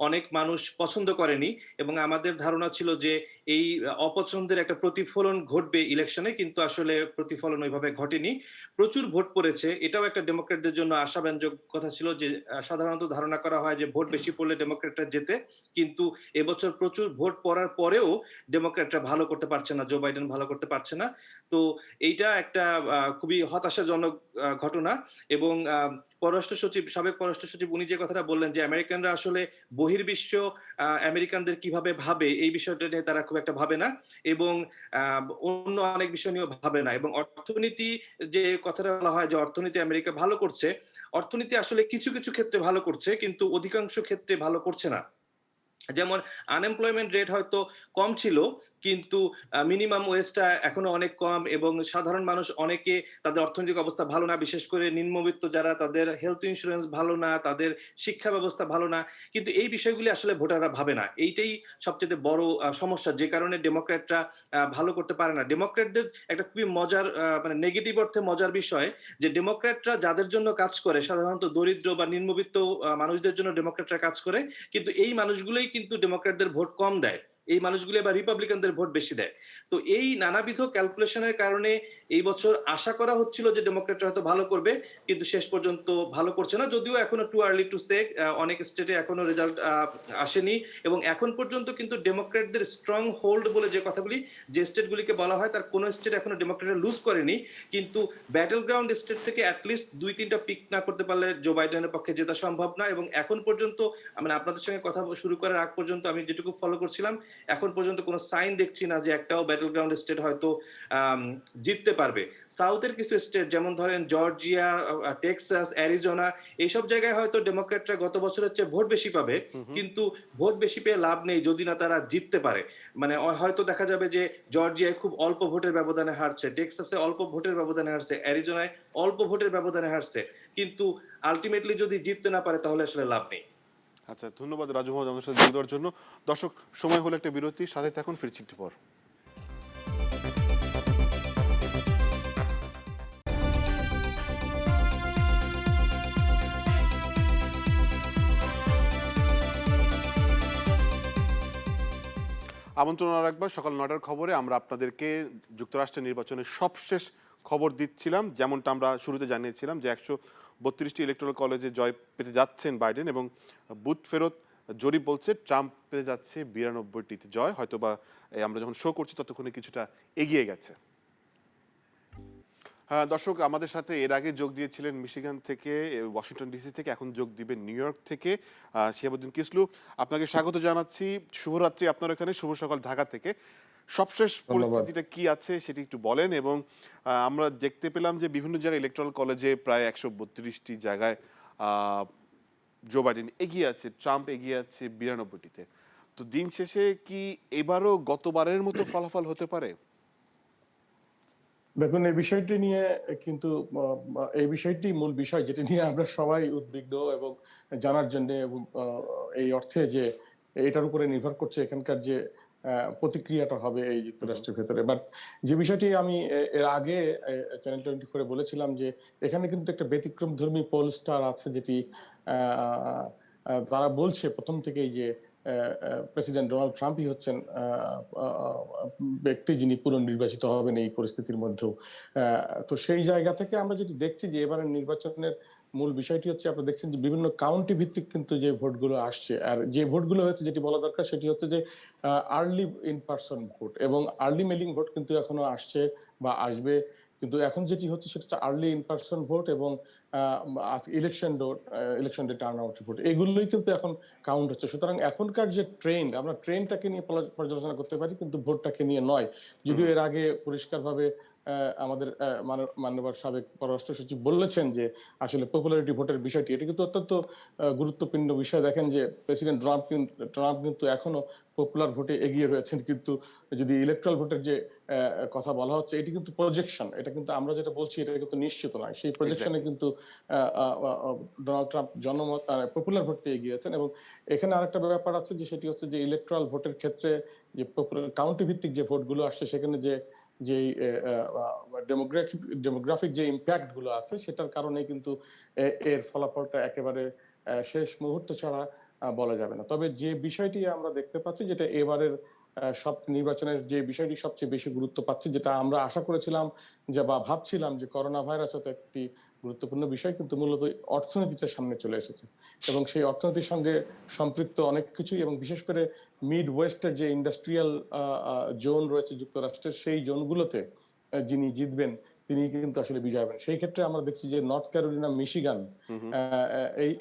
অনেক মানুষ পছন্দ করেনি, এবং আমাদের ধারণা ছিল যে এই অপছন্দের একটা প্রতিফলন ঘটবে ইলেকশনে, কিন্তু আসলে প্রতিফলন ওইভাবে ঘটেনি। প্রচুর ভোট পড়েছে, এটাও একটা ডেমোক্রেটদের জন্য আশাব্যঞ্জক কথা ছিল যে সাধারণত ধারণা করা হয় যে ভোট বেশি পড়লে ডেমোক্রেটরা জেতে, কিন্তু এবছর প্রচুর ভোট পড়ার পরেও ডেমোক্রেটরা ভালো করতে পারছে না, জো বাইডেন ভালো করতে পারছে না। তো এইটা একটা খুবই হতাশাজনক ঘটনা। এবং সাবেক পররাষ্ট্র সচিব উনি যে কথাটা বললেন যে আমেরিকানরা আসলে বহির্বিশ্ব আমেরিকানদের কিভাবে ভাবে, এই বিষয়টা নিয়ে তারা খুব একটা ভাবে না, এবং অন্য অনেক বিষয় নিয়েও ভাবে না। এবং অর্থনীতি, যে কথাটা বলা হয় যে অর্থনীতি আমেরিকা ভালো করছে, অর্থনীতি আসলে কিছু কিছু ক্ষেত্রে ভালো করছে, কিন্তু অধিকাংশ ক্ষেত্রে ভালো করছে না। যেমন আনএমপ্লয়মেন্ট রেট হয়তো কম ছিল, কিন্তু মিনিমাম ওয়েজটা এখনো অনেক কম, এবং সাধারণ মানুষ অনেকে তাদের অর্থনৈতিক অবস্থা ভালো না, বিশেষ করে নিম্নবিত্ত যারা, তাদের হেলথ ইন্স্যুরেন্স ভালো না, তাদের শিক্ষা ব্যবস্থা ভালো না। কিন্তু এই বিষয়গুলি আসলে ভোটাররা ভাবে না। এইটাই সবচেয়ে বড় সমস্যা, যে কারণে ডেমোক্র্যাটরা ভালো করতে পারে না। ডেমোক্র্যাটদের একটা খুবই মজার, মানে নেগেটিভ অর্থে মজার বিষয়, যে ডেমোক্র্যাটরা যাদের জন্য কাজ করে, সাধারণত দরিদ্র বা নিম্নবিত্ত মানুষদের জন্য ডেমোক্র্যাটরা কাজ করে, কিন্তু এই মানুষগুলোই কিন্তু ডেমোক্র্যাটদের ভোট কম দেয়। এই মানুষগুলো আবার রিপাবলিকানদের ভোট বেশি দেয়। তো এই নানাবিধ ক্যালকুলেশনের কারণে এই বছর আশা করা হচ্ছিল যে ডেমোক্রেটরা হয়তো ভালো করবে, কিন্তু শেষ পর্যন্ত ভালো করছে না। যদিও এখনো টু আর্লি টু সে, অনেক স্টেটে এখনো রেজাল্ট আসেনি, এবং এখন পর্যন্ত কিন্তু ডেমোক্রেটদের স্ট্রং হোল্ড বলে যে কথাগুলি, যে স্টেটগুলিকে বলা হয়, তার কোনো স্টেট এখনো ডেমোক্রেটরা লুজ করেনি। কিন্তু ব্যাটল গ্রাউন্ড স্টেট থেকে অ্যাটলিস্ট 2-3টা পিক না করতে পারলে জো বাইডেনের পক্ষে জেতা সম্ভব না। এবং এখন পর্যন্ত, মানে আপনাদের সঙ্গে কথা শুরু করার আগ পর্যন্ত আমি যেটুকু ফলো করছিলাম, এখন পর্যন্ত কোনো সাইন দেখছি না যে একটাও ব্যাটল গ্রাউন্ড স্টেট হয়তো জিততে পারবে। সাউথের কিছু স্টেট, যেমন ধরেন জর্জিয়া, টেক্সাস, অ্যারিজোনা, এইসব জায়গায় হয়তো ডেমোক্রেটরা গত বছরের চেয়ে ভোট বেশি পাবে, কিন্তু ভোট বেশি পেয়ে লাভ নেই যদি না তারা জিততে পারে। মানে হয়তো দেখা যাবে যে জর্জিয়ায় খুব অল্প ভোটের ব্যবধানে হারছে, টেক্সাসে অল্প ভোটের ব্যবধানে হারছে, অ্যারিজোনায় অল্প ভোটের ব্যবধানে হারছে, কিন্তু আলটিমেটলি যদি জিততে না পারে তাহলে আসলে লাভ নেই। আচ্ছা, ধন্যবাদ রাজু মোহাম্মদ আমাদের সাথে যোগ দেওয়ার জন্য। দর্শক, সময় হলো একটা বিরতি, সাথে থাকুন, ফিরছি একটু পর। আমন্ত্রণ রাখবার সকাল 9টার খবরে আমরা আপনাদেরকে যুক্তরাষ্ট্রের নির্বাচনের সবশেষ খবর দিচ্ছিলাম। যেমনটা আমরা শুরুতে জানিয়েছিলাম যে 132টি ইলেকট্রাল কলেজে জয় পেতে যাচ্ছেন বাইডেন, এবং বুথ ফেরত জরিপ বলছে ট্রাম্প পেতে যাচ্ছে 92টিতে জয়। হয়তোবা আমরা যখন শো করছি ততক্ষণে কিছুটা এগিয়ে গেছে। হ্যাঁ দর্শক, আমাদের সাথে এর আগে যোগ দিয়েছিলেন মিশিগান থেকে, ওয়াশিংটন ডিসি থেকে, এখন যোগ দিবেন নিউ ইয়র্ক থেকে শিহাবুদ্দিন কিসলু। আপনাকে স্বাগত জানাচ্ছি। শুভরাত্রি আপনার এখানে, শুভ সকাল ঢাকা থেকে। সবশেষ পরিস্থিতিটা কি আছে সেটি একটু বলেন। এবং আমরা দেখতে পেলাম যে বিভিন্ন জায়গায় ইলেকট্রাল কলেজে প্রায় 132টি জায়গায় জো বাইডেন এগিয়ে আছে, ট্রাম্প এগিয়ে আছে 92টিতে। তো দিন শেষে কি এবারও গতবারের মতো ফলাফল হতে পারে? দেখুন, এই বিষয়টি নিয়ে কিন্তু এই বিষয়টি মূল বিষয়, যেটি নিয়ে আমরা সবাই উদ্বিগ্ন এবং জানার জন্য, এবং এই অর্থে যে এটার উপরে নির্ভর করছে এখানকার যে প্রতিক্রিয়াটা হবে এই যুক্তরাষ্ট্রের ভেতরে। বাট যে বিষয়টি আমি এর আগে চ্যানেল 24 বলেছিলাম, যে এখানে কিন্তু একটা ব্যতিক্রমধর্মী পোল স্টার আছে, যেটি তারা বলছে প্রথম থেকেই যে প্রেসিডেন্ট ডোনাল্ড ট্রাম্পই হচ্ছেন ব্যক্তি যিনি পুনর্নির্বাচিত হবেন এই পরিস্থিতির মধ্যেও। তো সেই জায়গা থেকে আমরা যেটি দেখছি যে এবারের নির্বাচনের মূল বিষয়টি হচ্ছে, আপনারা দেখছেন যে বিভিন্ন কাউন্টি ভিত্তিক কিন্তু যে ভোটগুলো আসছে, আর যে ভোটগুলো হচ্ছে, যেটি বলা দরকার সেটি হচ্ছে যে আর্লি ইন পার্সন ভোট এবং আর্লি মেলিং ভোট কিন্তু এখনো আসছে বা আসবে। কিন্তু এখন যেটি হচ্ছে সেটা হচ্ছে আর্লি ইন পার্সন ভোট, এবং election day turn out report, এগুলোই কিন্তু এখন কাউন্ট হচ্ছে। সুতরাং এখনকার যে ট্রেন্ড, আমরা ট্রেন্ডটাকে নিয়ে পর্যালোচনা করতে পারি, কিন্তু ভোটটাকে নিয়ে নয়। যদিও এর আগে পরিষ্কারভাবে আমাদের মাননীয় সাবেক পররাষ্ট্র সচিব বলেছেন যে আসলে পপুলারিটি ভোটের বিষয়টি, এটা কিন্তু অত্যন্ত গুরুত্বপূর্ণ বিষয়। দেখেন যে প্রেসিডেন্ট ট্রাম্প কিন্তু এখনো পপুলার ভোটে এগিয়ে রয়েছেন, কিন্তু যদি ইলেকট্রাল ভোটের যে কথা বলা হচ্ছে, এটি কিন্তু প্রজেকশন, এটা কিন্তু আমরা যেটা বলছি এটা কিন্তু নিশ্চিত নয়। সেই প্রজেকশনে কিন্তু ডোনাল্ড ট্রাম্প জনমত পপুলার ভোটে এগিয়েছেন। এবং এখানে আরেকটা ব্যাপার আছে, যে সেটি হচ্ছে যে ইলেকট্রাল ভোটের ক্ষেত্রে যে কাউন্টি ভিত্তিক যে ভোটগুলো আসছে, সেখানে যে ডেমোগ্রাফিক যে ইম্প্যাক্ট গুলো আছে, সেটার কারণে কিন্তু এর ফলাফলটা একেবারে শেষ মুহূর্ত ছাড়া বলা যাবে না। তবে যে বিষয়টি আমরা দেখতে পাচ্ছি, যেটা এবারের সব নির্বাচনের যে বিষয়টি সবচেয়ে বেশি গুরুত্ব পাচ্ছে, যেটা আমরা আশা করেছিলাম যে বা ভাবছিলাম যে করোনা ভাইরাস হয়তো একটি গুরুত্বপূর্ণ বিষয়, কিন্তু মূলত অর্থনীতিটা সামনে চলে এসেছে। এবং সেই অর্থনীতির সঙ্গে সম্পৃক্ত অনেক কিছুই, এবং বিশেষ করে মিড ওয়েস্টের যে ইন্ডাস্ট্রিয়াল জোন রয়েছে যুক্তরাষ্ট্রের, সেই জোনগুলোতে যিনি জিতবেন তিনি কিন্তু আসলে বিজয় হবেন। সেই ক্ষেত্রে আমরা দেখছি যে নর্থ ক্যারোলিনা, মিশিগান,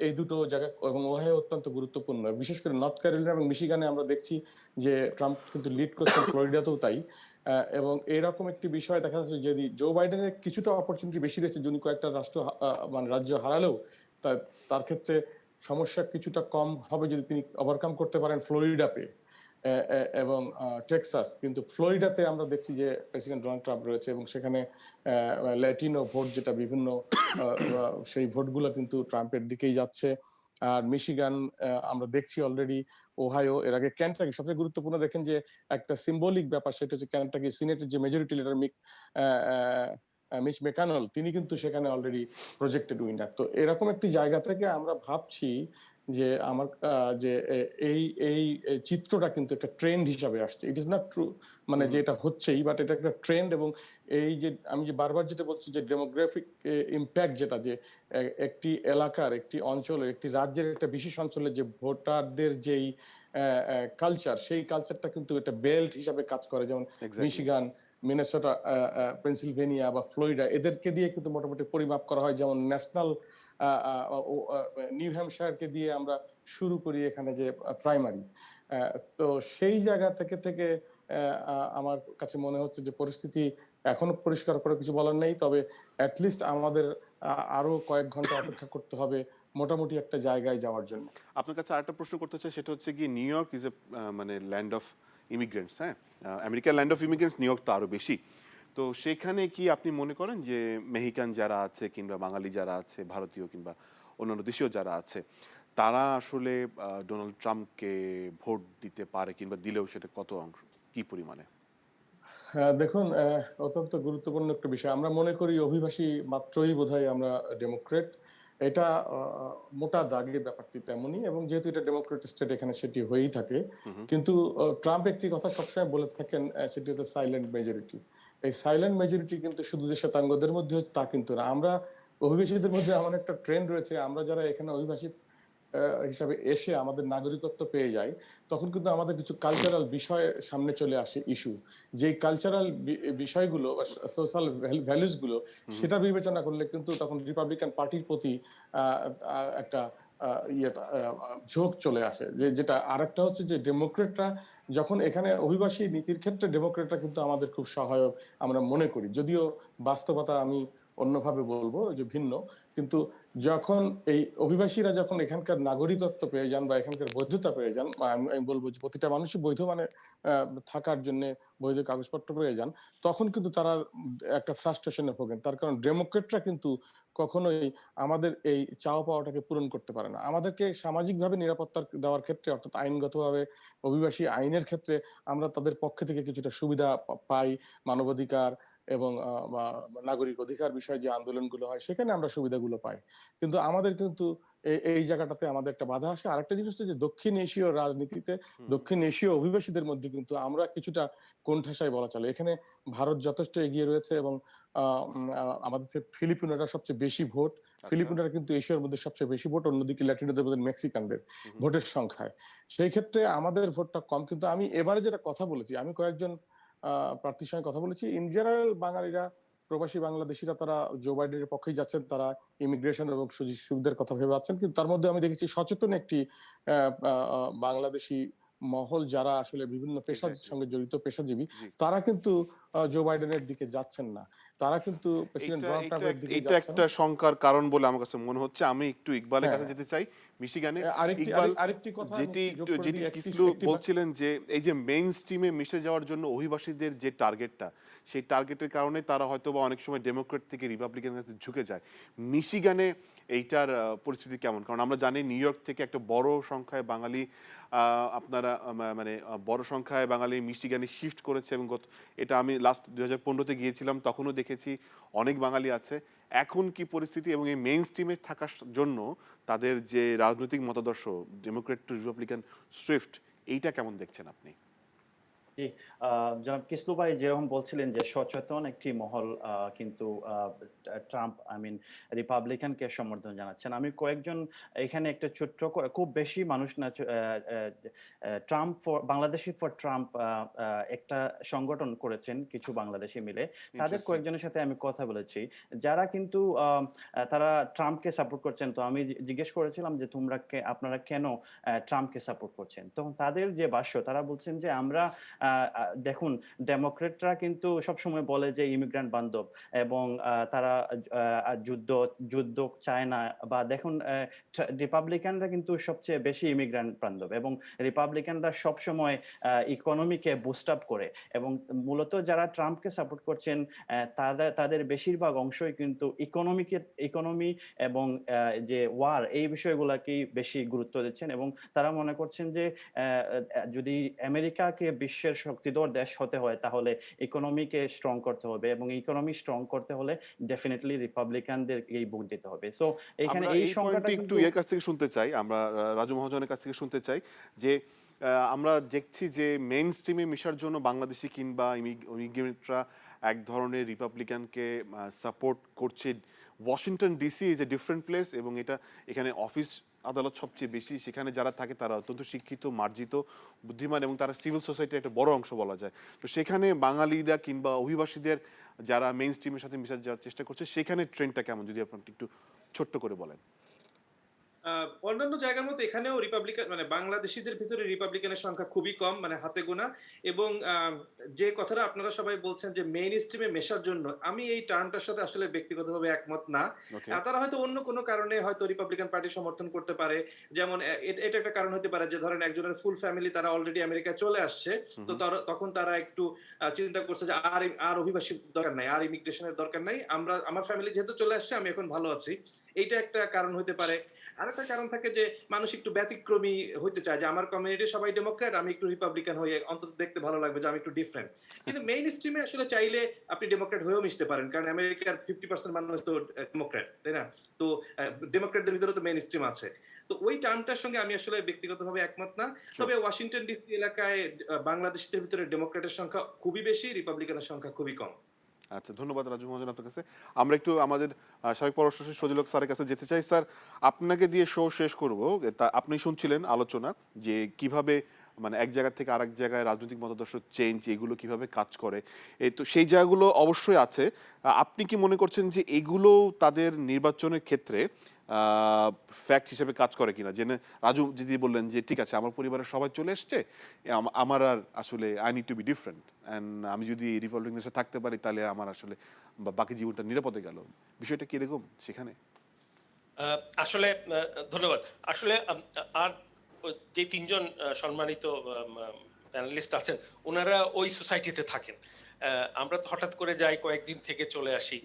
এই দুটো জায়গা এবং ওহাইও অত্যন্ত গুরুত্বপূর্ণ। বিশেষ করে নর্থ ক্যারোলিনা এবং মিশিগানে আমরা দেখছি যে ট্রাম্প কিন্তু লিড করছেন, ফ্লোরিডাতেও তাই। এবং এরকম একটি বিষয় দেখা যাচ্ছে, যদি জো বাইডেনের কিছুটা অপরচুনিটি বেশি রয়েছে, যিনি কয়েকটা রাজ্য হারালেও তার ক্ষেত্রে সমস্যা কিছুটা কম হবে যদি তিনি ওভারকাম করতে পারেন ফ্লোরিডা পেয়ে এবং টেক্সাস। কিন্তু ফ্লোরিডাতে আমরা দেখছি যে প্রেসিডেন্ট ডোনাল্ড ট্রাম্প রয়েছে, এবং সেখানে ল্যাটিনো ভোট, যেটা বিভিন্ন সেই ভোটগুলো কিন্তু ট্রাম্পের দিকেই যাচ্ছে। আর মিশিগান আমরা দেখছি অলরেডি, ওহাইও, এর আগে কেন্টাকি। সবচেয়ে গুরুত্বপূর্ণ দেখেন যে একটা সিম্বলিক ব্যাপার, সেটা হচ্ছে কেন্টাকি সিনেটের যে মেজরিটি লিডার মিচ মেকানল, তিনি কিন্তু সেখানে অলরেডি প্রজেক্টেড উইনার। তো এরকম একটি জায়গা থেকে আমরা ভাবছি যে আমার যে এই এই চিত্রটা কিন্তু একটা ট্রেন্ড হিসাবে আসছে। ইট ইজ নট ট্রু মানে যে এটা হচ্ছেই, বাট এটা একটা ট্রেন্ড। এবং এই যে আমি যে বারবার যেটা বলছি যে ডেমোগ্রাফিক ইম্প্যাক্ট, যেটা যে একটি এলাকার, একটি অঞ্চলের, একটি রাজ্যের একটা বিশেষ অঞ্চলে যে ভোটারদের যেই কালচার, সেই কালচারটা কিন্তু এটা বেল্ট হিসাবে কাজ করে। যেমন মিশিগান, মিনেসোটা, পেনসিলভেনিয়া বা ফ্লোরিডা, এদেরকে দিয়ে কিন্তু মোটামুটি পরিমাপ করা হয়। যেমন ন্যাশনাল নিউ হ্যাম্পশায়ারকে দিয়ে আমরা শুরু করি এখানে যে প্রাইমারি। তো সেই জায়গা থেকে আমার কাছে মনে হচ্ছে যে পরিস্থিতি এখনো পরিষ্কার করে কিছু বলার নেই, তবে অ্যাটলিস্ট আমাদের আরো কয়েক ঘন্টা অপেক্ষা করতে হবে মোটামুটি একটা জায়গায় যাওয়ার জন্য। আপনার কাছে আরেকটা প্রশ্ন করতে চাই, সেটা হচ্ছে কি, নিউ ইয়র্ক ইজ এ মানে ল্যান্ড অফ ইমিগ্রেন্টস। হ্যাঁ, আমেরিকার land of immigrants, new York তো আরো বেশি। তো সেখানে কি আপনি মনে করেন যে মেহিকান যারা আছে, কিংবা বাঙালি যারা আছে, ভারতীয় কিংবা অন্যান্য দেশীয় যারা আছে, তারা আসলে ডোনাল্ড ট্রাম্পকে ভোট দিতে পারে, কিংবা দিলেও সেটা কত অংশ, কি পরিমাণে? দেখুন, অত্যন্ত গুরুত্বপূর্ণ একটা বিষয়। আমরা মনে করি অভিবাসী মাত্রই বোধহয় আমরা ডেমোক্রেট, এটা মোটা দাগে ব্যাপারটি তেমনই। এবং যেহেতু এটা ডেমোক্রেট স্টেট, এখানে সেটি হয়েই থাকে। কিন্তু ট্রাম্প একটি কথা সবসময় বলে থাকেন, সেটি হচ্ছে সাইলেন্ট মেজরিটি। এই সাইলেন্ট মেজরিটি কিন্তু শুধু যে শ্বেতাঙ্গদের মধ্যে হচ্ছে তা কিন্তু না। আমরা অভিবাসীদের মধ্যে এমন একটা ট্রেন্ড রয়েছে, আমরা যারা এখানে অভিবাসী হিসাবে এসে আমাদের নাগরিকত্ব পেয়ে যাই, তখন কিন্তু আমাদের কিছু কালচারাল বিষয় সামনে চলে আসে, ইস্যু। যেই কালচারাল বিষয়গুলো বা সোশ্যাল ভ্যালুস গুলো, সেটা বিবেচনা করলে কিন্তু তখন রিপাবলিকান পার্টির প্রতি একটা ঝোঁক চলে আসে। যেটা আরেকটা হচ্ছে যে ডেমোক্রেটরা যখন এখানে অভিবাসী নীতির ক্ষেত্রে, ডেমোক্রেটরা কিন্তু আমাদের খুব সহায়ক আমরা মনে করি, যদিও বাস্তবতা আমি অন্যভাবে বলবো যে ভিন্ন। কিন্তু যখন এই অভিবাসীরা যখন এখানকার নাগরিকত্ব পেয়ে যান বা এখানকার বৈধতা পেয়ে যান, আমি বলবো যে প্রতিটা মানুষই বৈধ মানে থাকার জন্য বৈধ কাগজপত্র পেয়ে যান, তখন কিন্তু তারা একটা ফ্রাস্ট্রেশনে ভোগেন। তার কারণ ডেমোক্রেটরা কিন্তু কখনোই আমাদের এই চাওয়া পাওয়াটাকে পূরণ করতে পারে না। আমাদেরকে সামাজিকভাবে নিরাপত্তা দেওয়ার ক্ষেত্রে, অর্থাৎ আইনগতভাবে অভিবাসী আইনের ক্ষেত্রে আমরা তাদের পক্ষ থেকে কিছুটা সুবিধা পাই, মানবাধিকার এবং নাগরিক অধিকার বিষয়ে যে আন্দোলনগুলো হয়, সেখানে আমরা সুবিধাগুলো পাই। কিন্তু আমাদের কিন্তু এই জায়গাটাতে আমাদের একটা বাধা আসে। আরেকটা জিনিস হচ্ছে যে দক্ষিণ এশীয় রাজনীতিতে, দক্ষিণ এশীয় অভিবাসীদের মধ্যে কিন্তু আমরা কিছুটা কোণঠাসায় বলা চলে। এখানে ভারত যথেষ্ট এগিয়ে রয়েছে, এবং আমাদের ফিলিপিনোরা সবচেয়ে বেশি ভোট। ফিলিপিনোরা কিন্তু এশিয়ার মধ্যে সবচেয়ে বেশি ভোট, অন্যদিকে ল্যাটিনোদের মধ্যে মেক্সিকানদের ভোটের সংখ্যায়। সেই ক্ষেত্রে আমাদের ভোটটা কম। কিন্তু আমি এবারে যেটা কথা বলেছি, আমি কয়েকজন প্রার্থীর সঙ্গে কথা বলেছি, ইন জেনারেল বাঙালিরা প্রবাসী বাংলাদেশিরা তারা জো বাইডেনের পক্ষেই যাচ্ছেন, তারা ইমিগ্রেশন এবং সুযোগ সুবিধার কথা ভেবে যাচ্ছেন। কিন্তু তার মধ্যে আমি দেখেছি সচেতন একটি বাংলাদেশি মহল যারা আসলে বিভিন্ন পেশার সঙ্গে জড়িত পেশাজীবী, তারা কিন্তু জো বাইডেনের দিকে যাচ্ছেন না। তারা কিন্তু প্রেসিডেন্ট ডোনাল্ড ট্রাম্পের দিকে এটা যাচ্ছেন। একটা শঙ্কার কারণ বলে আমার কাছে মনে হচ্ছে। আমি একটু ইকবালের কাছে যেতে চাই। মিশিগানে ইকবাল, আরেকটি কথা যেটি কিসলু বলছিলেন যে এই যে মেইন স্ট্রিমে মিশে যাওয়ার জন্য অভিবাসীদের যে টার্গেটটা, সেই টার্গেটের কারণে তারা হয়তো বা অনেক সময় ডেমোক্রেট থেকে রিপাবলিকান কাছে ঝুঁকে যায়। মিশিগানে এইটার পরিস্থিতি কেমন? কারণ আমরা জানি নিউ ইয়র্ক থেকে একটা বড় সংখ্যায় বাঙালি আপনারা মানে বড় সংখ্যায় বাঙালি মিশিগানে শিফট করেছে, এবং এটা আমি লাস্ট 2015-তে গিয়েছিলাম, তখনও দেখেছি অনেক বাঙালি আছে। এখন কি পরিস্থিতি, এবং এই মেইন স্ট্রিমে থাকার জন্য তাদের যে রাজনৈতিক মতাদর্শ ডেমোক্রেট টু রিপাবলিকান শিফট, এইটা কেমন দেখছেন আপনি? জি, জনাব কিসলু ভাই যেরকম বলছিলেন যে সচেতন একটি মহল কিন্তু ট্রাম্প রিপাবলিকানকে সমর্থন জানাচ্ছেন। আমি কয়েকজন এখানে একটা ছোট্ট খুব বেশি মানুষ না, Trump for Bangladeshi for Trump একটা সংগঠন করেছেন কিছু বাংলাদেশি মিলে। তাদের কয়েকজনের সাথে আমি কথা বলেছি যারা কিন্তু তারা ট্রাম্পকে সাপোর্ট করছেন। তো আমি জিজ্ঞেস করেছিলাম যে আপনারা কেন ট্রাম্পকে সাপোর্ট করছেন? তখন তাদের যে ভাষ্য, তারা বলছেন যে আমরা দেখুন, ডেমোক্রেটরা কিন্তু সবসময় বলে যে ইমিগ্রেন্ট বান্ধব, এবং তারা যুদ্ধ চায় না, বা দেখুন রিপাবলিকানরা কিন্তু সবচেয়ে বেশি ইমিগ্রেন্ট বান্ধব, এবং রিপাবলিকানরা সবসময় ইকোনমিকে বুস্ট আপ করে, এবং মূলত যারা ট্রাম্পকে সাপোর্ট করছেন তাদের বেশিরভাগ অংশই কিন্তু ইকোনমি এবং যে ওয়ার, এই বিষয়গুলোকেই বেশি গুরুত্ব দিচ্ছেন, এবং তারা মনে করছেন যে যদি আমেরিকাকে বিশ্বের শক্তিধর দেশ হতে হয় তাহলে ইকোনমিকে স্ট্রং করতে হবে, এবং ইকোনমি স্ট্রং করতে হলে ডেফিনেটলি রিপাবলিকানদেরকেই ভোট দিতে হবে। সো এখানে এই সংখ্যাটা একটু এর কাছ থেকে শুনতে চাই, আমরা রাজু মহাজনের কাছ থেকে শুনতে চাই যে আমরা দেখছি যে মেইন স্ট্রিমে মিশার জন্য বাংলাদেশি কিংবা ইমিগ্রেন্টরা এক ধরনের রিপাবলিকানকে সাপোর্ট করছে। Washington DC is a different place, এবং এখানে অফিস আদালত সবচেয়ে বেশি, সেখানে যারা থাকে তারা অত্যন্ত শিক্ষিত, মার্জিত, বুদ্ধিমান, এবং তারা সিভিল সোসাইটির একটা বড় অংশ বলা যায়। তো সেখানে বাঙালিরা কিংবা অভিবাসীদের যারা মেইন স্ট্রিমের সাথে মিশে যাওয়ার চেষ্টা করছে, সেখানে ট্রেন্ডটা কেমন, যদি আপনি একটু ছোট্ট করে বলেন। অন্যান্য জায়গার মতো এখানেও রিপাবলিকান বাংলাদেশিদের ভিতরে রিপাবলিকানের সংখ্যা খুবই কম, হাতে গোনা। এবং যে কথাটা আপনারা সবাই বলছেন যে মেইন স্ট্রিমে মেশার জন্য, আমি এই টার্মটার সাথে আসলে ব্যক্তিগতভাবে একমত না। তারা হয়তো অন্য কোনো কারণে হয়তো রিপাবলিকান পার্টি সমর্থন করতে পারে। যেমন এটা একটা কারণ হতে পারে যে ধরেন একজনের ফুল ফ্যামিলি তারা অলরেডি আমেরিকায় চলে আসছে, তো তখন তারা একটু চিন্তা করছে যে আর অভিবাসী দরকার নাই, আর ইমিগ্রেশনের দরকার নাই, আমার ফ্যামিলি যেহেতু চলে আসছে আমি এখন ভালো আছি। এইটা একটা কারণ হতে পারে। আরেকটা কারণ থাকে যে মানুষ একটু ব্যতিক্রমী হইতে চায়, যে আমার কমিউনিটি সবাই ডেমোক্রেট, আমি একটু রিপাবলিকান হয়ে অন্তত দেখতে ভালো লাগবে যে আমি একটু ডিফারেন্ট। কিন্তু মেইন স্ট্রিমে আসলে চাইলে আপনি ডেমোক্রেট হয়েও মিশতে পারেন, কারণ আমেরিকার 50% মানুষ তো ডেমোক্রেট, তাই না? তো ডেমোক্রেটদের ভিতরে তো মেইন স্ট্রিম আছে। তো ওই টার্মটার সঙ্গে আমি আসলে ব্যক্তিগতভাবে একমত না। তবে ওয়াশিংটন ডিসি এলাকায় বাংলাদেশিদের ভিতরে ডেমোক্রেটের সংখ্যা খুবই বেশি, রিপাবলিকানের সংখ্যা খুবই কম। আচ্ছা, ধন্যবাদ রাজু মহাজন আপনার কাছে। আমরা একটু আমাদের সাবেক পররাষ্ট্র সচিব সজল হক স্যারের কাছে যেতে চাই। স্যার, আপনাকে দিয়ে শো শেষ করব। আপনি শুনছিলেন আলোচনা যে কিভাবে এক জায়গা থেকে আরেক জায়গায় রাজনৈতিক মতাদর্শ চেঞ্জ, এগুলো কিভাবে কাজ করে। তো সেই জায়গাগুলো অবশ্যই আছে। আপনি কি মনে করছেন যে এগুলো তাদের নির্বাচনের ক্ষেত্রে ফ্যাক্ট হিসেবে কাজ করে কিনা? রাজু দিদি বললেন যে ঠিক আছে, আমার পরিবারের সবাই চলে এসছে, আমার আর আসলে I need to B different, and আমি যদি রিপাবলিকান দেশে থাকতে পারি তাহলে আমার আসলে বাকি জীবনটা নিরাপদে গেল। বিষয়টা কিরকম সেখানে? আসলে ধন্যবাদ। আসলে আর যে তিনজন সম্মানিত প্যানেলিস্ট আছেন, ওনারা ওই সোসাইটিতে থাকেন। আমরা তো হঠাৎ করে যাই, কয়েকদিন থেকে চলে আসি।